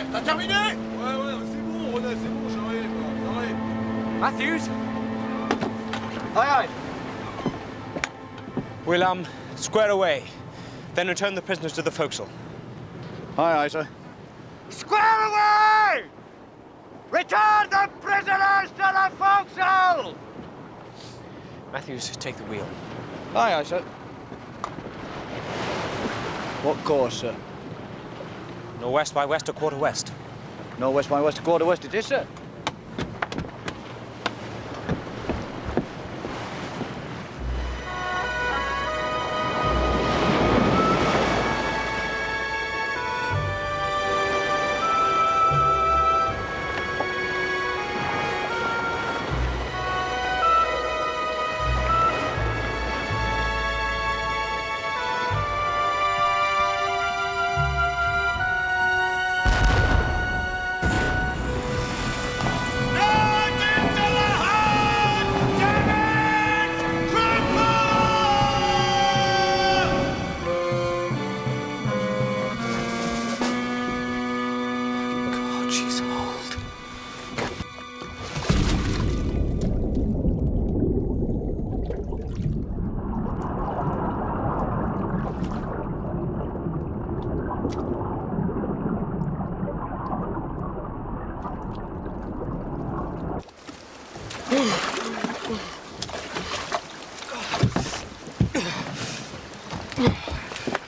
T'as terminé? Ouais, c'est bon, Ronan, c'est bon, j'arrive. Matthews? Aye, aye. We'll, square away, then return the prisoners to the forecastle. Aye, aye, sir. Square away! Return the prisoners to the forecastle! Matthews, take the wheel. Aye, aye, sir. What course, sir? Northwest by west, a quarter west. Northwest by west, a quarter west it is, sir.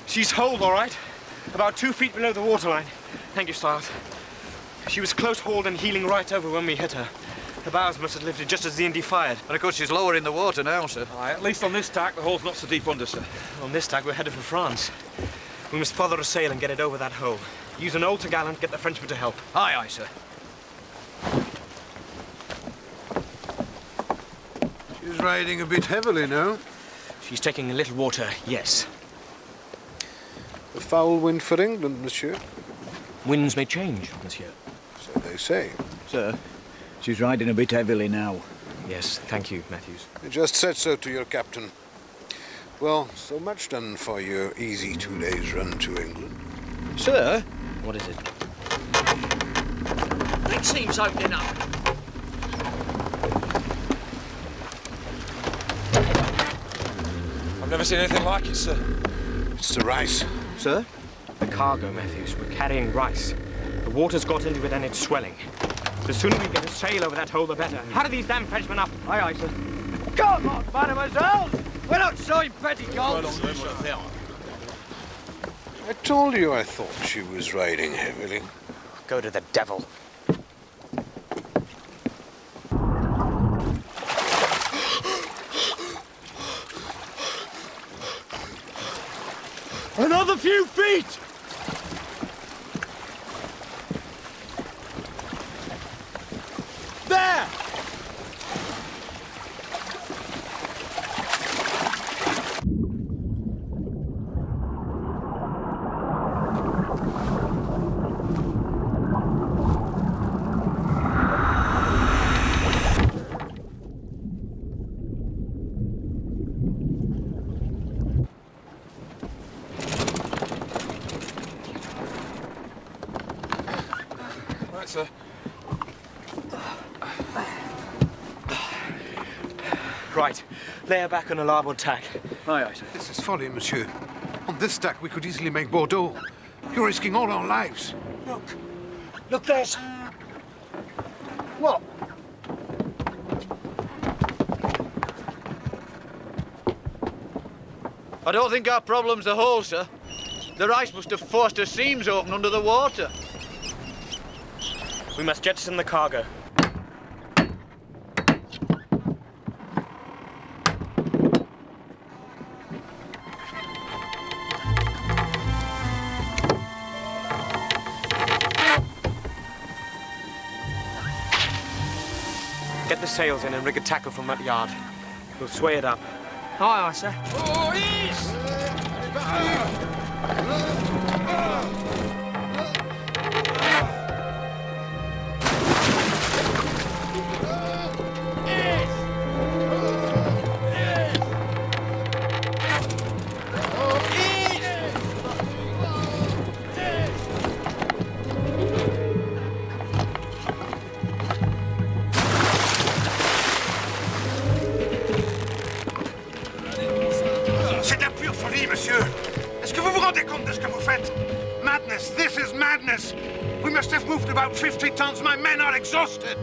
She's holed, all right. About 2 feet below the waterline. Thank you, Stiles. She was close hauled and heeling right over when we hit her. The bows must have lifted just as the Indy fired. And of course she's lower in the water now, sir. Aye, at least on this tack, the hole's not so deep under, sir. On this tack, we're headed for France. We must further a sail and get it over that hole. Use an old topgallant, get the Frenchman to help. Aye, aye, sir. She's riding a bit heavily now. She's taking a little water, yes. A foul wind for England, monsieur. Winds may change, monsieur. So they say. Sir, she's riding a bit heavily now. Yes, thank you, Matthews. I just said so to your captain. Well, so much done for your easy 2 days run to England. Sir? What is it? It seems opening up. I've never seen anything like it, sir. It's the rice. Sir? The cargo, Matthews. We're carrying rice. The water's got into it and it's swelling. The sooner we get a sail over that hole, the better. Hurry these damn Frenchmen up. Aye, aye, sir. Come on, mademoiselle! We're not showing petticoats! I told you I thought she was riding heavily. Go to the devil. Another few feet! There! Sir. Right. Lay her back on a larboard tack. Aye, aye, sir. This is folly, monsieur. On this tack, we could easily make Bordeaux. You're risking all our lives. Look. Look, there's... What? I don't think our problem's the hole, sir. The ice must have forced her seams open under the water. We must jettison the cargo. Get the sails in and rig a tackle from that yard. We'll sway it up. Aye, aye, sir. Oh, ease! C'est de la pure folie, monsieur. Est-ce que vous vous rendez compte de ce que vous faites? Madness. This is madness. We must have moved about 50 tons. My men are exhausted.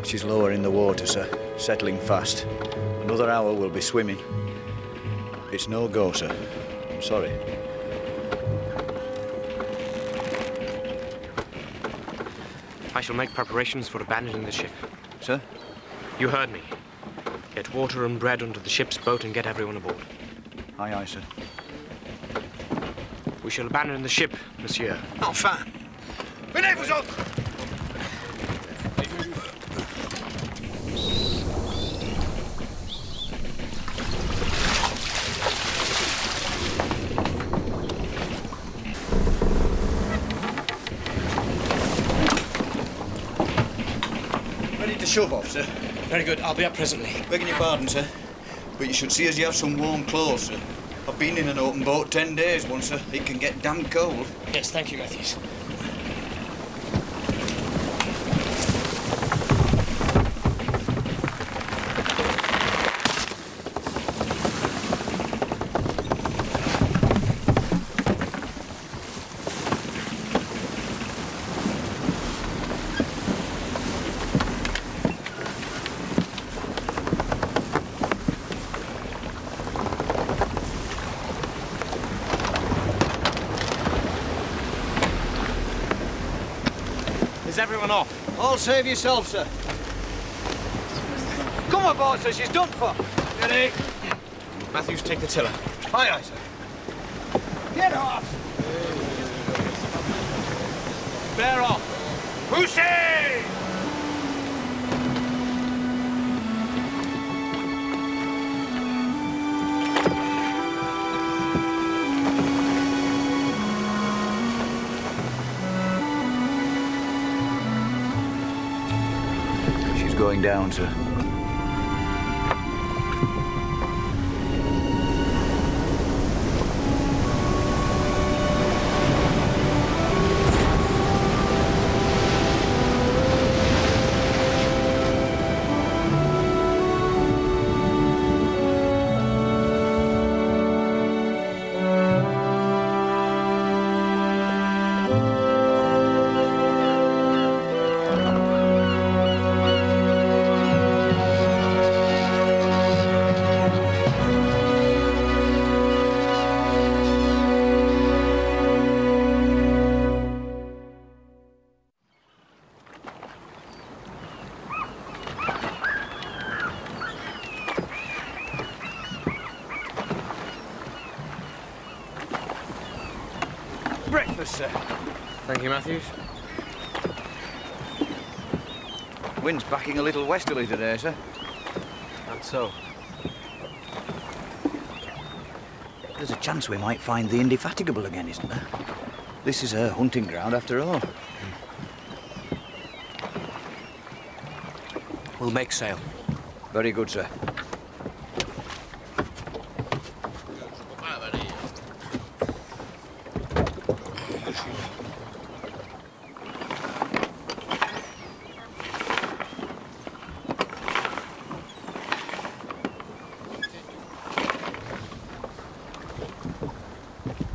She's lower in the water, sir. Settling fast. Another hour we'll be swimming. It's no go, sir. I'm sorry. I shall make preparations for abandoning the ship. Sir? You heard me. Get water and bread onto the ship's boat and get everyone aboard. Aye, aye, sir. We shall abandon the ship, monsieur. Enfin! Venez, vous autres! Ready to shove off, sir? Very good. I'll be up presently. Begging your pardon, sir, but you should see as you have some warm clothes, sir. I've been in an open boat 10 days once, sir. It can get damn cold. Yes, thank you, Matthews. Is everyone off? All save yourself, sir. Come aboard, sir. She's done for. Ready? Matthews, take the tiller. Aye, aye, sir. Get off! Bear off. Poussez! She's going down, sir. Breakfast, sir. Thank you, Matthews. Wind's backing a little westerly today, sir. That's so. There's a chance we might find the Indefatigable again, isn't there? This is her hunting ground after all. We'll make sail. Very good, sir.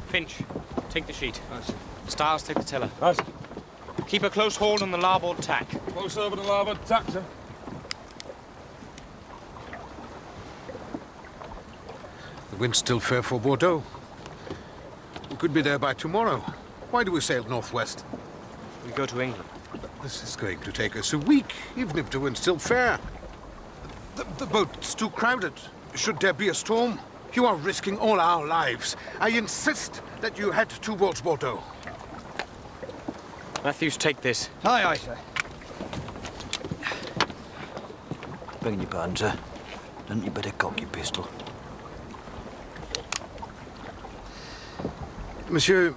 Finch, take the sheet. Nice. Stiles, take the tiller. Nice. Keep a close hold on the larboard tack. Close over the larboard tack, sir. The wind's still fair for Bordeaux. We could be there by tomorrow. Why do we sail northwest? We go to England. This is going to take us a week, even if the wind's still fair. The boat's too crowded. Should there be a storm, you are risking all our lives. I insist that you head towards Bordeaux. Matthews, take this. Aye, aye, sir. Begging your pardon, sir. Hadn't you better cock your pistol? Monsieur,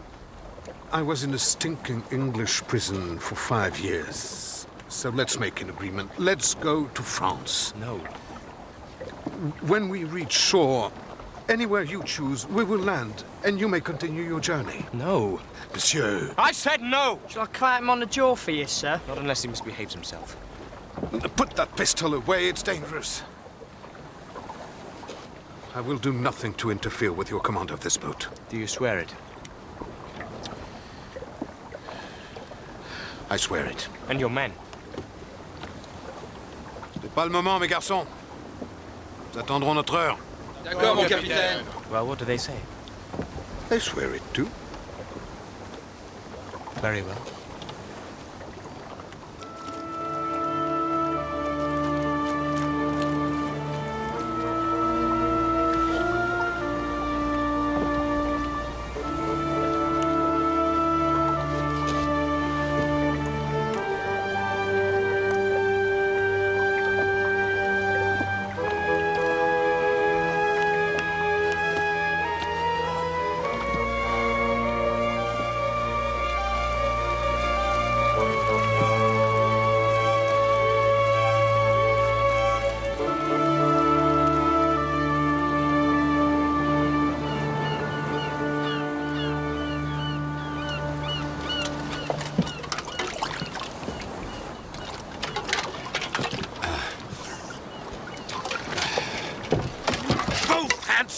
I was in a stinking English prison for 5 years. So let's make an agreement. Let's go to France. No. When we reach shore, anywhere you choose, we will land, and you may continue your journey. No. Monsieur. I said no! Shall I climb on the jaw for you, sir? Not unless he misbehaves himself. Put that pistol away, it's dangerous. I will do nothing to interfere with your command of this boat. Do you swear it? I swear it. And your men? C'est pas le moment, mes garçons. Nous attendrons notre heure. D'accord, mon capitaine. Well, what do they say? They swear it too. Very well.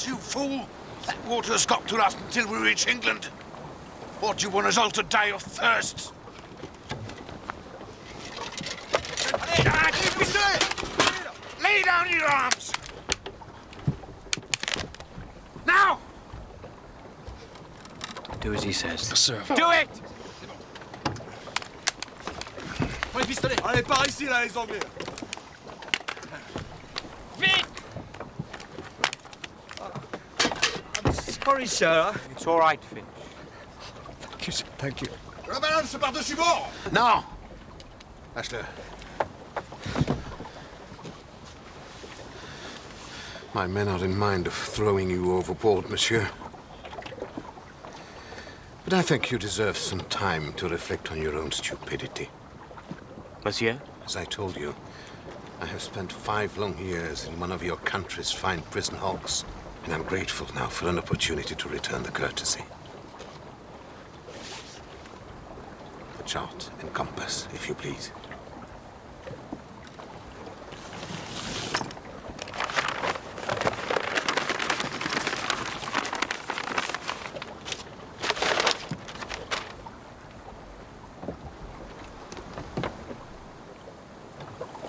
You fool! That water's got to last until we reach England. Or do you want us all to die of thirst? Lay down your arms! Now! Do as he says. Sir. Do it! Prends les pistolets. Allez, par ici, là, les Anglais. Vite! Sorry, sir. It's all right, Finch. Thank you, sir. Thank you. La banane, c'est par-dessus bord! Non! Lâche-le. My men are in mind of throwing you overboard, monsieur. But I think you deserve some time to reflect on your own stupidity. Monsieur? As I told you, I have spent 5 long years in one of your country's fine prison hulks, and I'm grateful now for an opportunity to return the courtesy. The chart and compass, if you please.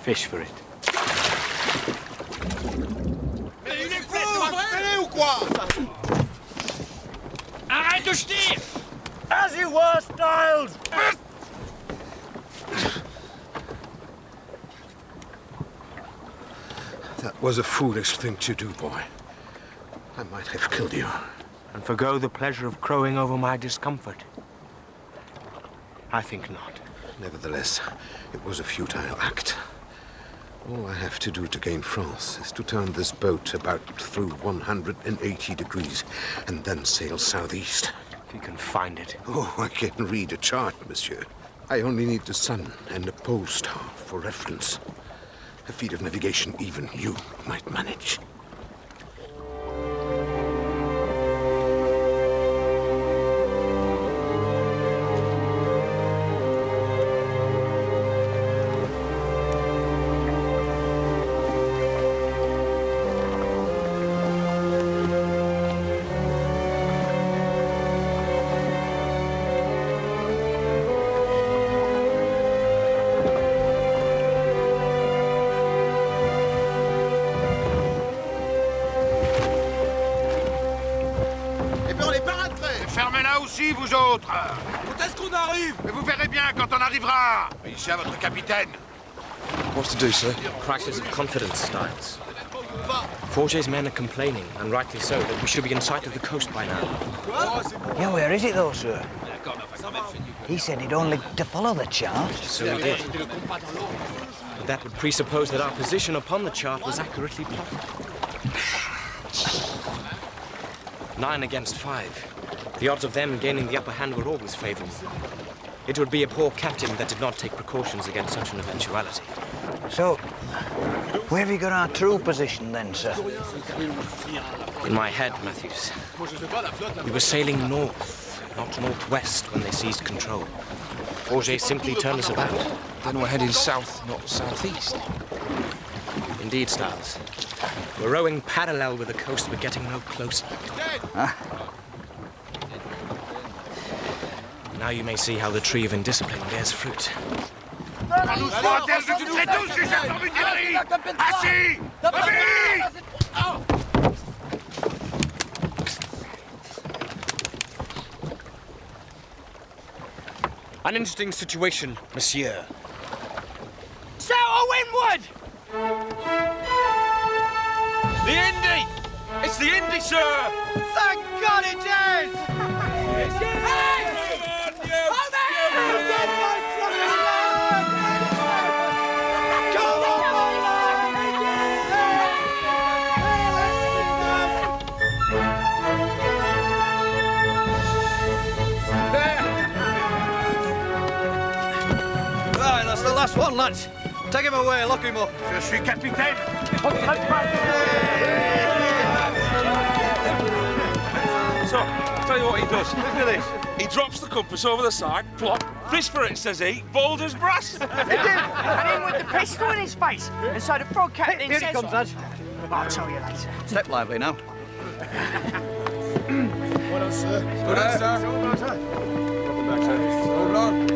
Fish for it. Arrête de jeter! As you were, Styles! That was a foolish thing to do, boy. I might have killed you. And forgo the pleasure of crowing over my discomfort? I think not. Nevertheless, it was a futile act. All I have to do to gain France is to turn this boat about through 180 degrees and then sail southeast. If you can find it. Oh, I can read a chart, monsieur. I only need the sun and the pole star for reference. A feat of navigation even you might manage. Vous autres! Quand est-ce qu'on arrive? Mais vous verrez bien quand on arrivera! Ici à votre capitaine! What's to do, sir? Crisis of confidence, Styles. Forget's men are complaining, and rightly so, that we should be in sight of the coast by now. Yeah, where is it though, sir? He said he'd only to follow the chart. So he did. But that would presuppose that our position upon the chart was accurately plotted. 9 against 5. The odds of them gaining the upper hand were always favorable. It would be a poor captain that did not take precautions against such an eventuality. So, where have you got our true position then, sir? In my head, Matthews. We were sailing north, not northwest, when they seized control. Forget simply turned us about. Then we're heading south, not southeast. Indeed, Styles. We're rowing parallel with the coast, but getting no closer. Huh? Now you may see how the tree of indiscipline bears fruit. An interesting situation, monsieur. Sail to windward! The Indy! It's the Indy, sir! Thank God it is! Right, that's the last one, lads. Take him away, lock him up. Je suis capitaine. So, I'll tell you what he does. Look at this. He drops the compass over the side, plop, fish for it, says he, bold as brass. He did. And him with the pistol in his face. And so the frog captain Here says... he comes, lads. I'll tell you later. Step lively now. Well done, sir. Well done, sir. Welcome back, sir. Well done.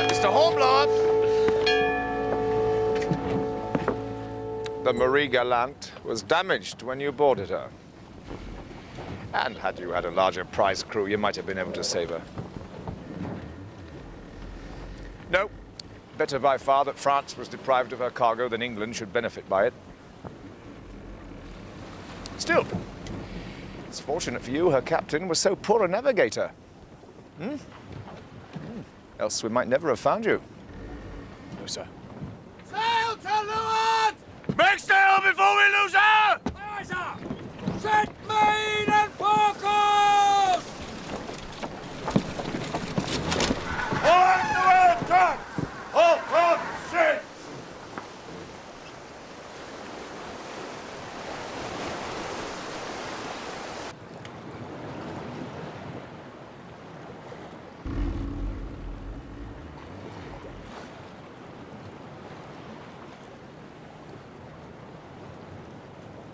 Mr. Hornblower. The Marie Galante was damaged when you boarded her. And had you had a larger prize crew, you might have been able to save her. No. Better by far that France was deprived of her cargo than England should benefit by it. Still, it's fortunate for you her captain was so poor a navigator. Else we might never have found you. No, sir. Sail to leeward! Make sail before we lose her! Aye, sir! Set main and forecast! On the way, Jack! All from ship!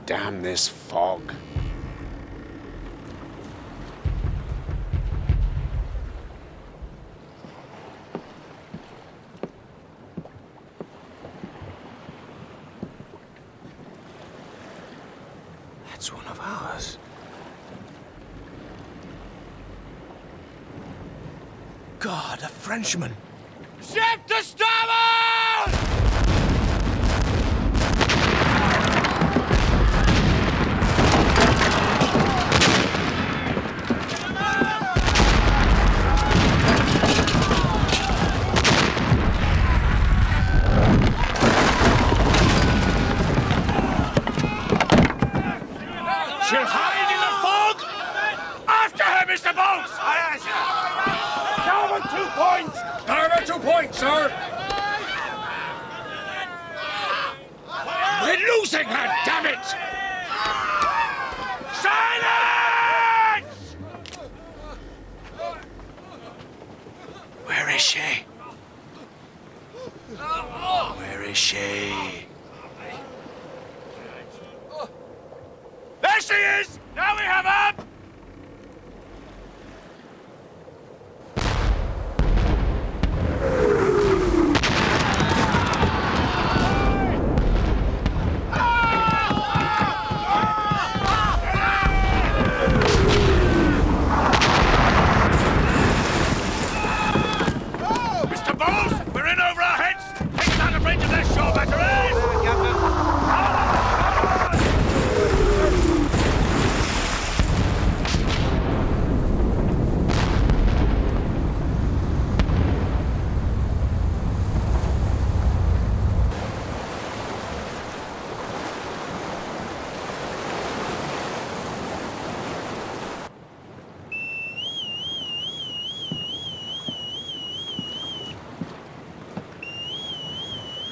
Damn this fog. That's one of ours. God, a Frenchman. Ship to starboard! She'll hide in the fog! After her, Mr. Bones! Starboard 2 points! Starboard 2 points, sir! We're losing her, damn it! Silence! Where is she? Where is she? There she is! Now we have her! Mr. Bowles, we're in over our heads! Take us out of range of their shore batteries!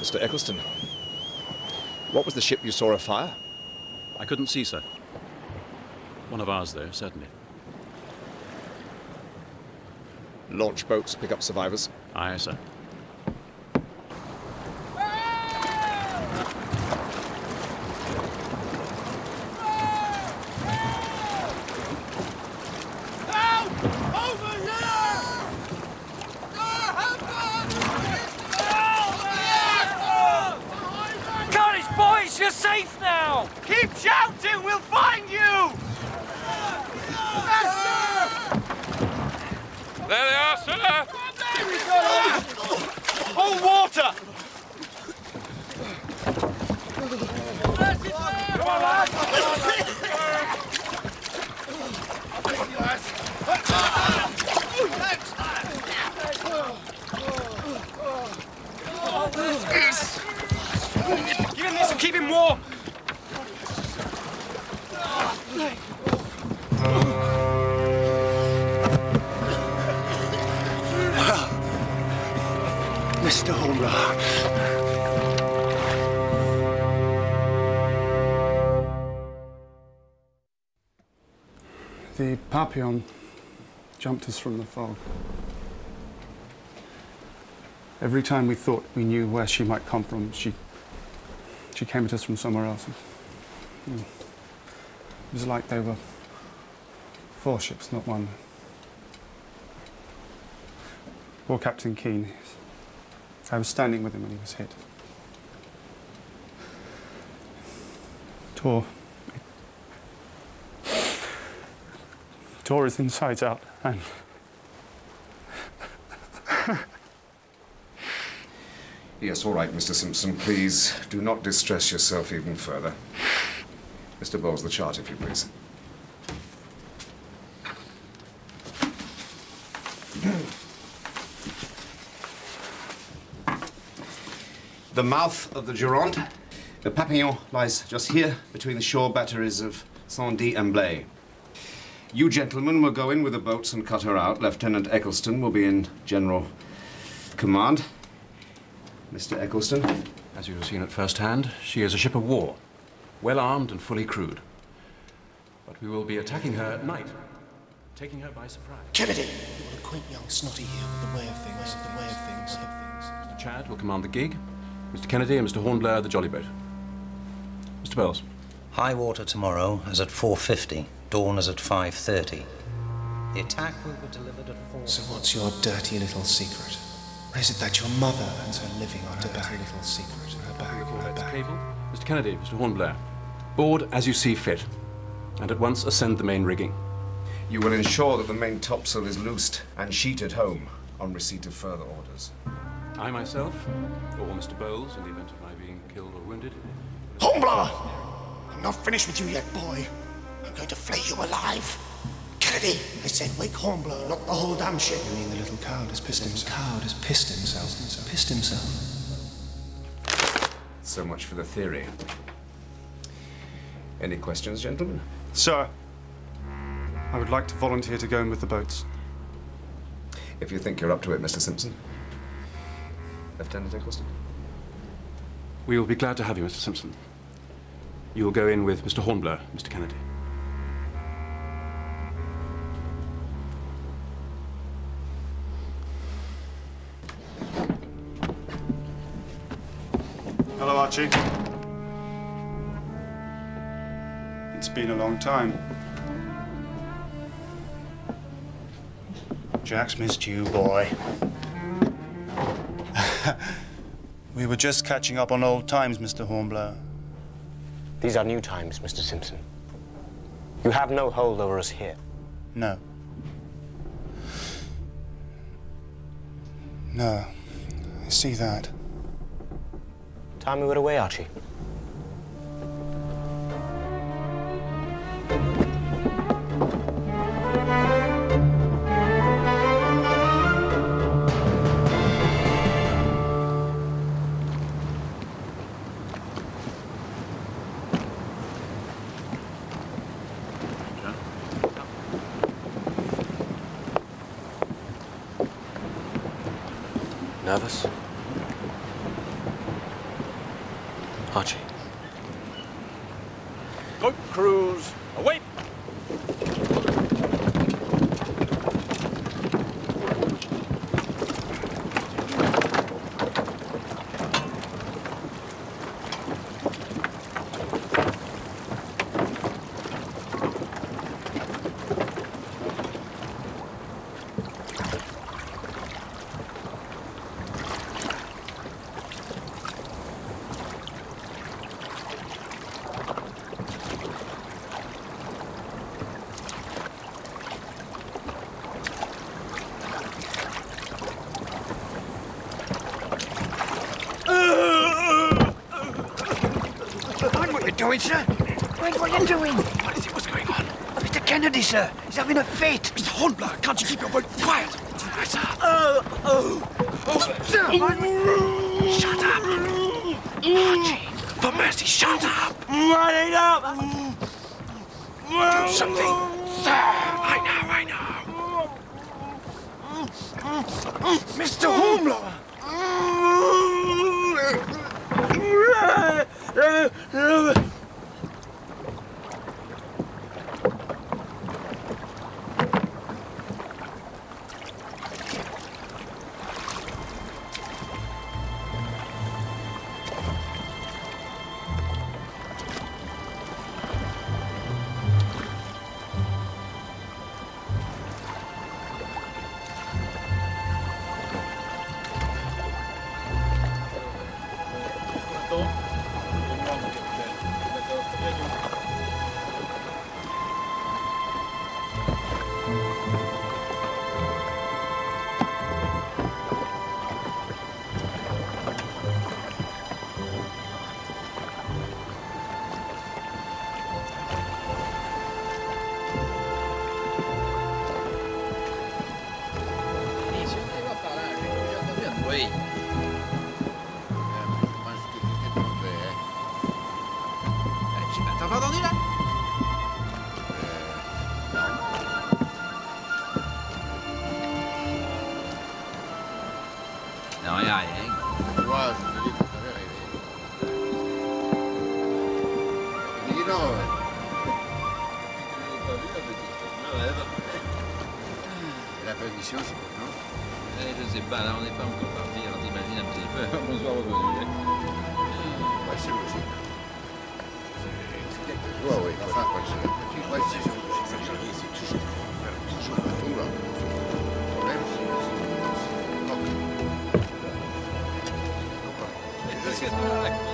Mr. Eccleston, what was the ship you saw afire? I couldn't see, sir. One of ours, though, certainly. Launch boats pick up survivors? Aye, sir. all! Keep shouting! We'll find you! There they are, sir! Hold water! Come on, lads! Give him this and keep him warm! Mr. Hornblower. The Papillon jumped us from the fog. Every time we thought we knew where she might come from, she came at us from somewhere else. It was like they were 4 ships, not one. Poor Captain Keane. I was standing with him when he was hit. Tore his insides out, and Yes, all right, Mr. Simpson. Please do not distress yourself even further. Mr. Bowles, the chart, if you please. The mouth of the Durand. The Papillon lies just here, between the shore batteries of Saint-Dié and Blaye. You gentlemen will go in with the boats and cut her out. Lieutenant Eccleston will be in general command. Mr. Eccleston? As you have seen at first hand, she is a ship of war, well armed and fully crewed. But we will be attacking her at night, taking her by surprise. Kennedy! What a quaint young snotty here with the way of things, the way of things. Mr. Chad will command the gig, Mr. Kennedy and Mr. Hornblower the jolly boat. Mr. Bowles. High water tomorrow is at 4:50. Dawn is at 5:30. The attack will be delivered at 4. So what's your dirty little secret? Or is it that your mother has her living on her back? Little secret, her back, Cable. Mr. Kennedy, Mr. Hornblower. Board as you see fit, and at once ascend the main rigging. You will ensure that the main topsail is loosed and sheeted home on receipt of further orders. I myself, or Mr. Bowles, in the event of my being killed or wounded. Hornblower! I'm not finished with you yet, boy. I'm going to flay you alive. Kennedy, I said wake Hornblower, not the whole damn ship. You mean the little coward has pissed himself? Coward has pissed himself. Pissed himself. So much for the theory. Any questions, gentlemen? Sir, I would like to volunteer to go in with the boats. If you think you're up to it, Mr. Simpson. Lieutenant Eccleston. We will be glad to have you, Mr. Simpson. You will go in with Mr. Hornblower, Mr. Kennedy. Hello, Archie. It's been a long time. Jack's missed you, boy. We were just catching up on old times, Mr. Hornblower. These are new times, Mr. Simpson. You have no hold over us here. No. No. I see that. Time we were away, Archie. Nervous? Archie. Boat crews, away! doing, sir? What are you doing? What is it? What's going on? Mr. Kennedy, sir. He's having a fit. Mr. Hornblower, can't you keep your word quiet? Yes, sir. Sir, shut up. Archie, for mercy, shut up. Running up. Do something. Sir, I know. Mr. Hornblower. T'as pas entendu là? Non, rien. Tu vois, je te dis que ça avait rêvé. Il dit non, ouais. Tu l'as pas vu, la petite? Je rêve. Et la permission, c'est quoi, non? Je sais pas, là, on n'est pas encore parti, alors t'imagines un petit peu. On se voit revenu. Ouais, c'est logique. Ouais, oui, enfin, quoi, c'est logique. Ouais, c'est logique. C'est toujours un tout, là. Le problème, c'est... Qu'est-ce que tu racontes?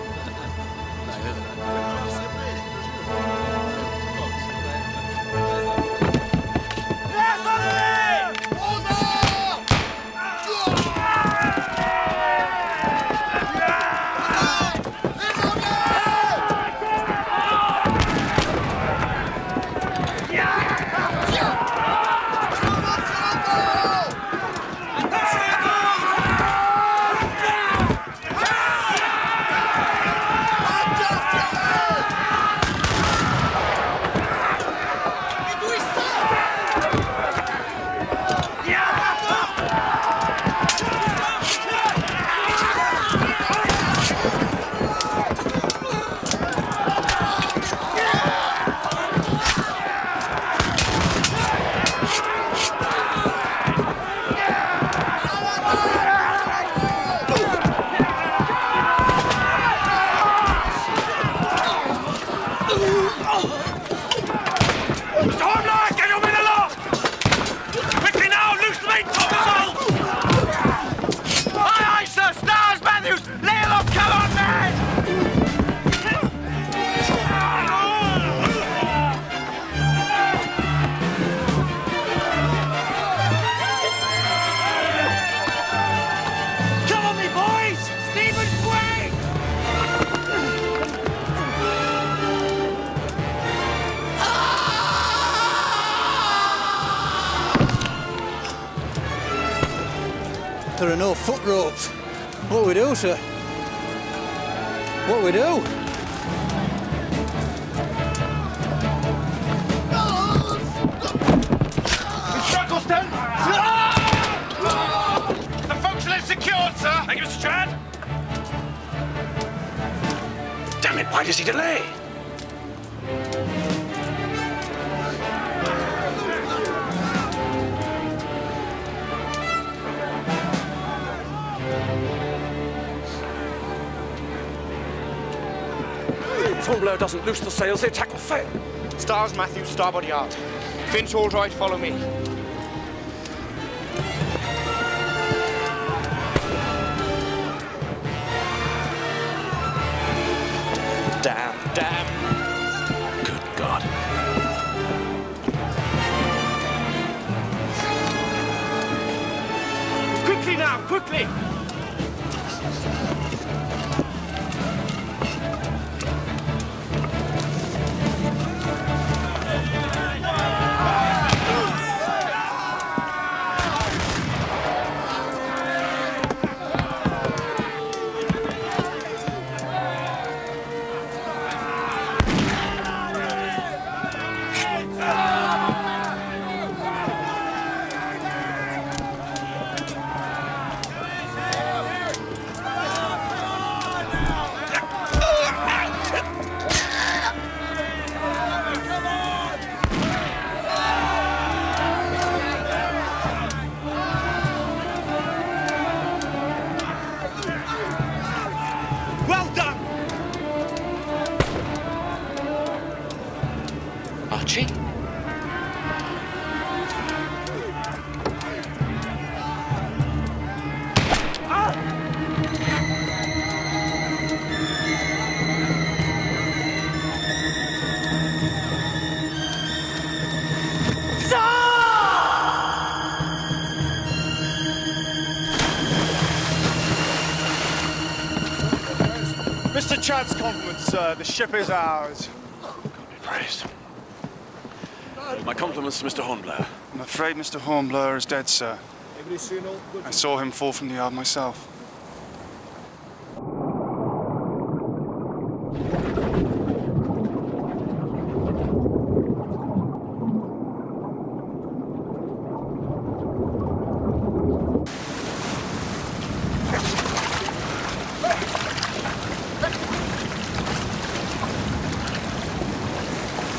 There are no foot ropes. What we do, sir? What we do? Shackleton! The function is secured, sir! Thank you, Mr. Chad! Damn it, why does he delay? If Hornblower doesn't loose the sails, the attack will fail. Stars, Matthews, starboard yard. Finch, all right, follow me. Damn. Good God. Quickly now, quickly! chance compliments, sir. The ship is ours. God be praised. My compliments to Mr. Hornblower. I'm afraid Mr. Hornblower is dead, sir. I saw him fall from the yard myself.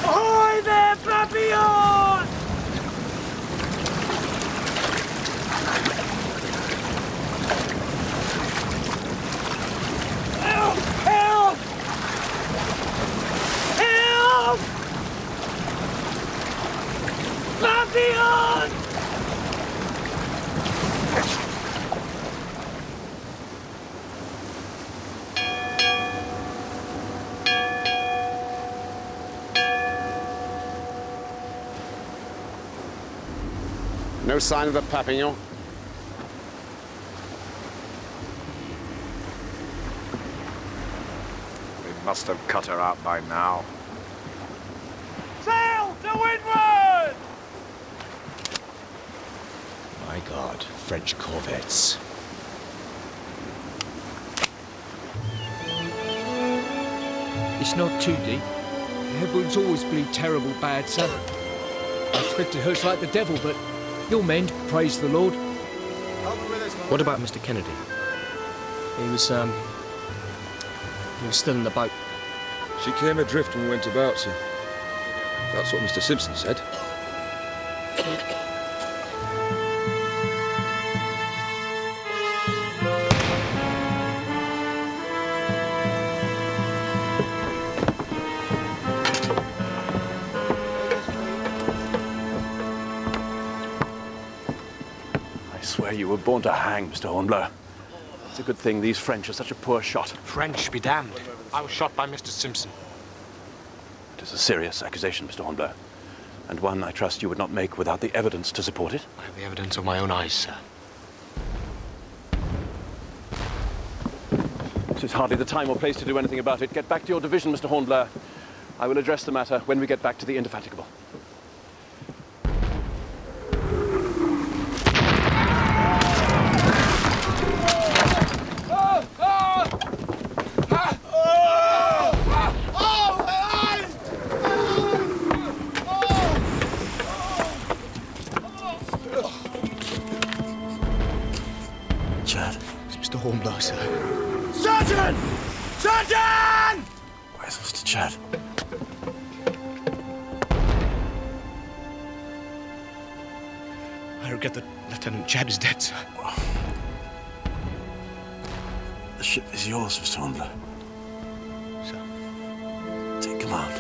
Ahoy there, Papillon! Help! Help! Help! Papillon! No sign of the Papillon. They must have cut her out by now. Sail to windward! My God, French corvettes. It's not too deep. The headwinds always bleed terrible bad, sir. I expect it hurts like the devil, but you'll mend, praise the Lord. What about Mr. Kennedy? He was still in the boat. She came adrift and we went about, sir. That's what Mr. Simpson said. I swear you were born to hang, Mr. Hornblower. It's a good thing these French are such a poor shot. French be damned. I was shot by Mr. Simpson. It is a serious accusation, Mr. Hornblower, and one I trust you would not make without the evidence to support it. I have the evidence of my own eyes, sir. This is hardly the time or place to do anything about it. Get back to your division, Mr. Hornblower. I will address the matter when we get back to the Indefatigable. Chad, it's Mr. Hornblower, sir. Sergeant! Sergeant! Where's Mr. Chad? I regret that Lieutenant Chad is dead, sir. The ship is yours, Mr. Hornblower. Sir. Take command.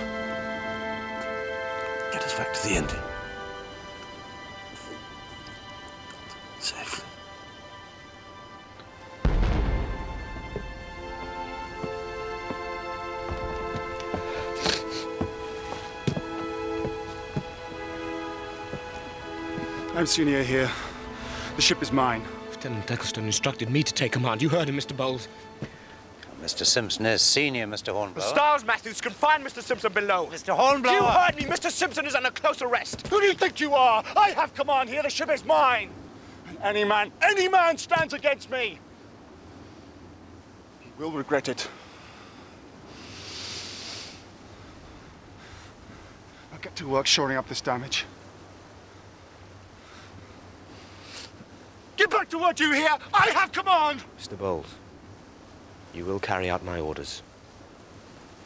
Get us back to the Indy. Safely. I'm senior here. The ship is mine. Lieutenant Eccleston instructed me to take command. You heard him, Mr. Bowles. Mr. Simpson is senior, Mr. Hornblower. Stiles Matthews can find Mr. Simpson below. Mr. Hornblower! You heard me. Mr. Simpson is under close arrest. Who do you think you are? I have command here. The ship is mine. And any man stands against me. He will regret it. I'll get to work shoring up this damage. Get back to work, you hear? I have command! Mr. Bowles, you will carry out my orders.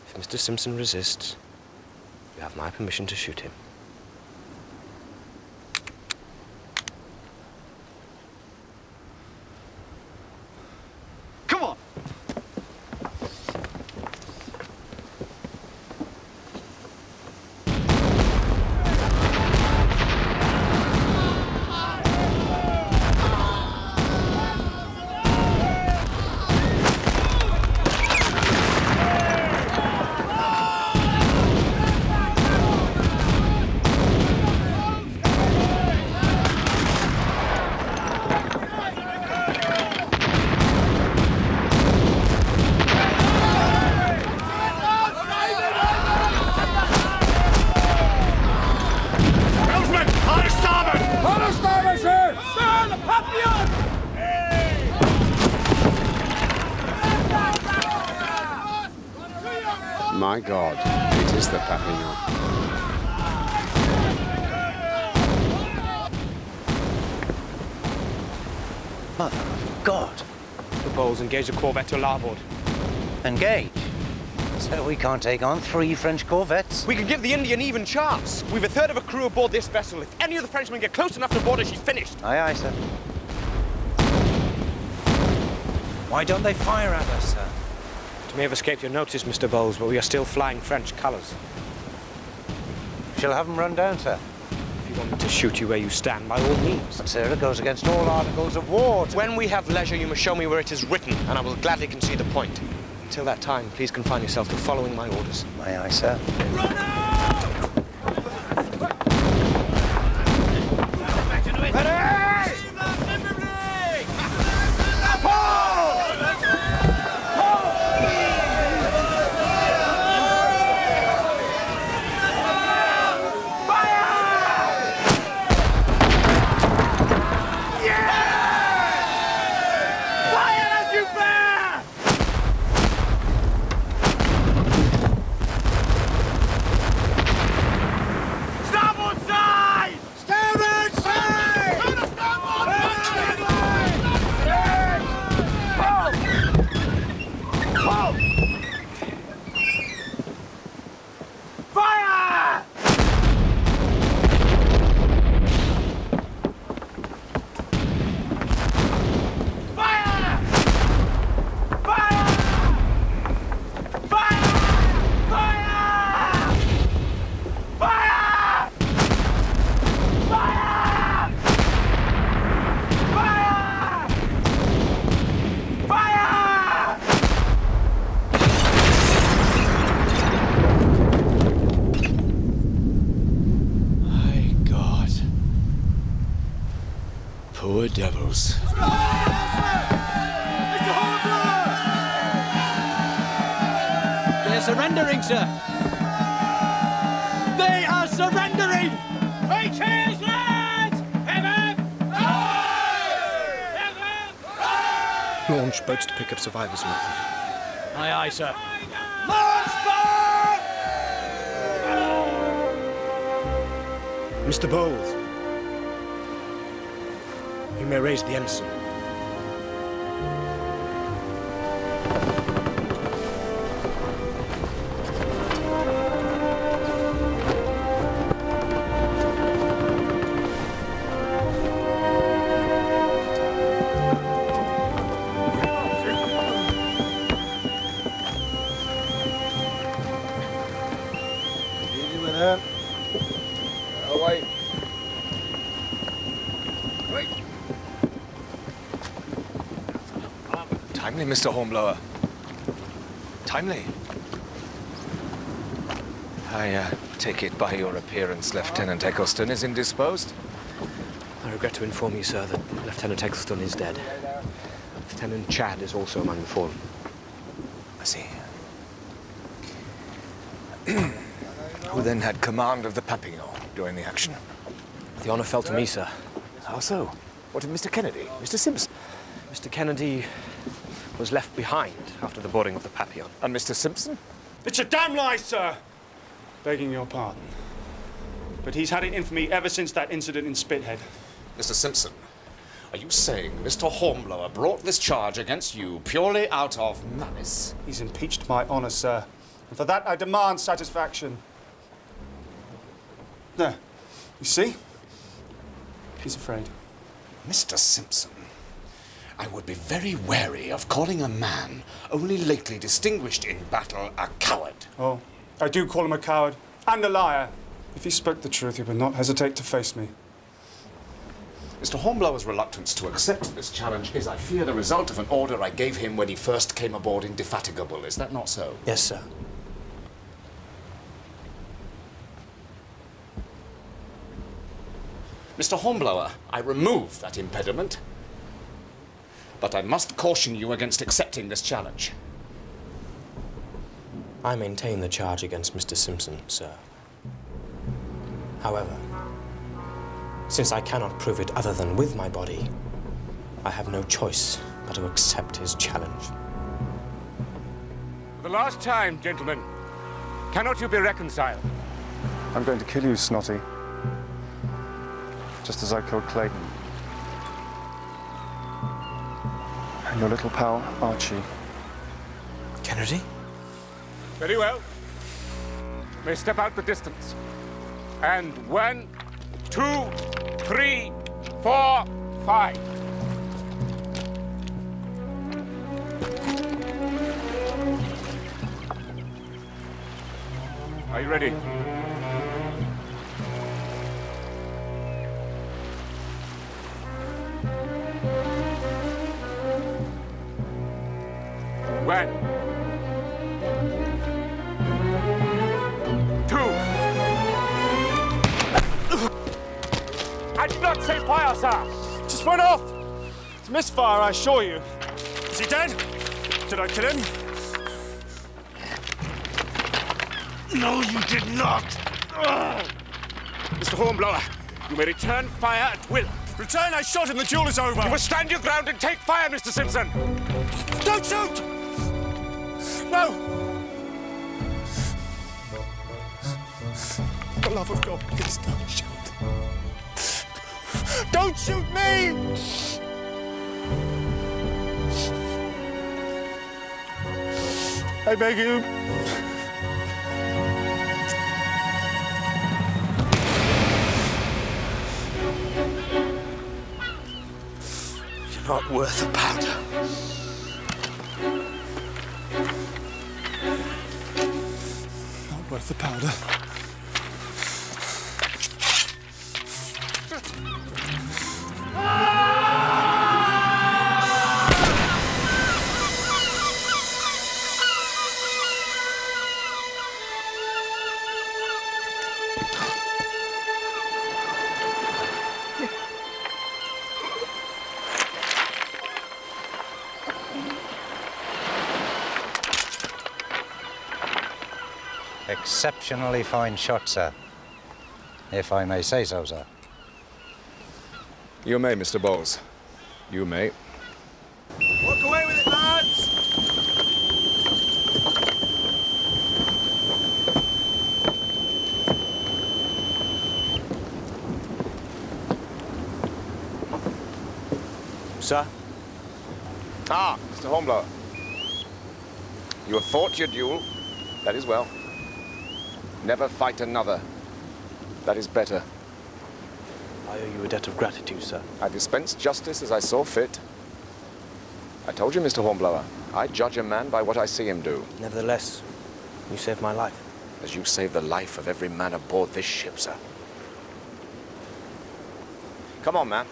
If Mr. Simpson resists, you have my permission to shoot him. Come on! My God, it is the Papillon. Mother of God. The Bowles, engage the corvette to larboard. Engage? So we can't take on 3 French corvettes? We could give the Indian even chance. We've a third of a crew aboard this vessel. If any of the Frenchmen get close enough to board her, she's finished. Aye, aye, sir. Why don't they fire at us, sir? It may have escaped your notice, Mr. Bowles, but we are still flying French colours. Shall have them run down, sir. If you want me to shoot you where you stand, by all means. But, sir, it goes against all articles of war. When we have leisure, you must show me where it is written, and I will gladly concede the point. Until that time, please confine yourself to following my orders. Aye, aye, sir. Run out! Poor devils. They're surrendering, sir. They are surrendering! Hey, cheers, lads! Launch boats to pick up survivors, Matthews. Aye, aye, sir. Mr. Bowles, you may raise the ensign. Timely, Mr. Hornblower. Timely. I take it by your appearance, Lieutenant Eccleston is indisposed? I regret to inform you, sir, that Lieutenant Eccleston is dead. Lieutenant Chad is also among the fallen. I see. Who then had command of the Papillon during the action? The honor fell to me, sir. How so? What of Mr. Kennedy? Mr. Simpson? Mr. Kennedy was left behind after the boarding of the Papillon. And Mr. Simpson? It's a damn lie, sir! Begging your pardon. But he's had it in for me ever since that incident in Spithead. Mr. Simpson, are you saying Mr. Hornblower brought this charge against you purely out of malice? He's impeached my honor, sir. And for that I demand satisfaction. There. You see? He's afraid. Mr. Simpson, I would be very wary of calling a man only lately distinguished in battle a coward. Oh, I do call him a coward and a liar. If he spoke the truth, he would not hesitate to face me. Mr. Hornblower's reluctance to accept this challenge is, I fear, the result of an order I gave him when he first came aboard Indefatigable. Is that not so? Yes, sir. Mr. Hornblower, I remove that impediment, but I must caution you against accepting this challenge. I maintain the charge against Mr. Simpson, sir. However, since I cannot prove it other than with my body, I have no choice but to accept his challenge. For the last time, gentlemen, Cannot you be reconciled? I'm going to kill you, Snotty. Just as I killed Clayton. And your little pal, Archie. Kennedy? Very well. May step out the distance. And 1, 2, 3, 4, 5. Are you ready? One. 2. I did not say fire, sir. Just went off. It's misfire, I assure you. Is he dead? Did I kill him? No, you did not. Mr. Hornblower, you may return fire at will. Return, I shot him, the duel is over. You must stand your ground and take fire, Mr. Simpson. Don't shoot! No! For the love of God, please don't shoot. Don't shoot me! I beg you. You're not worth a powder. Not worth the powder. Exceptionally fine shot, sir. If I may say so, sir. You may, Mr. Bowles. You may. Walk away with it, lads! Sir? Ah, Mr. Hornblower. You have fought your duel. That is well. Never fight another. That is better. I owe you a debt of gratitude, sir. I dispense justice as I saw fit. I told you, Mr. Hornblower, I judge a man by what I see him do. Nevertheless, you saved my life. As you saved the life of every man aboard this ship, sir. Come on, man.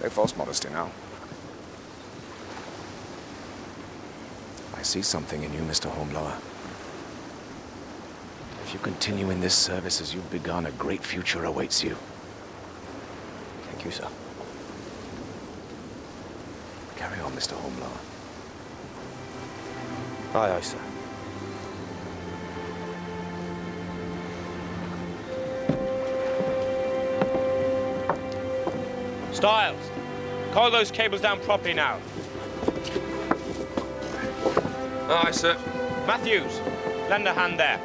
No false modesty now. I see something in you, Mr. Hornblower. If you continue in this service as you've begun, a great future awaits you. Thank you, sir. Carry on, Mr. Hornblower. Aye, aye, sir. Styles, coil those cables down properly now. Aye, sir. Matthews, lend a hand there.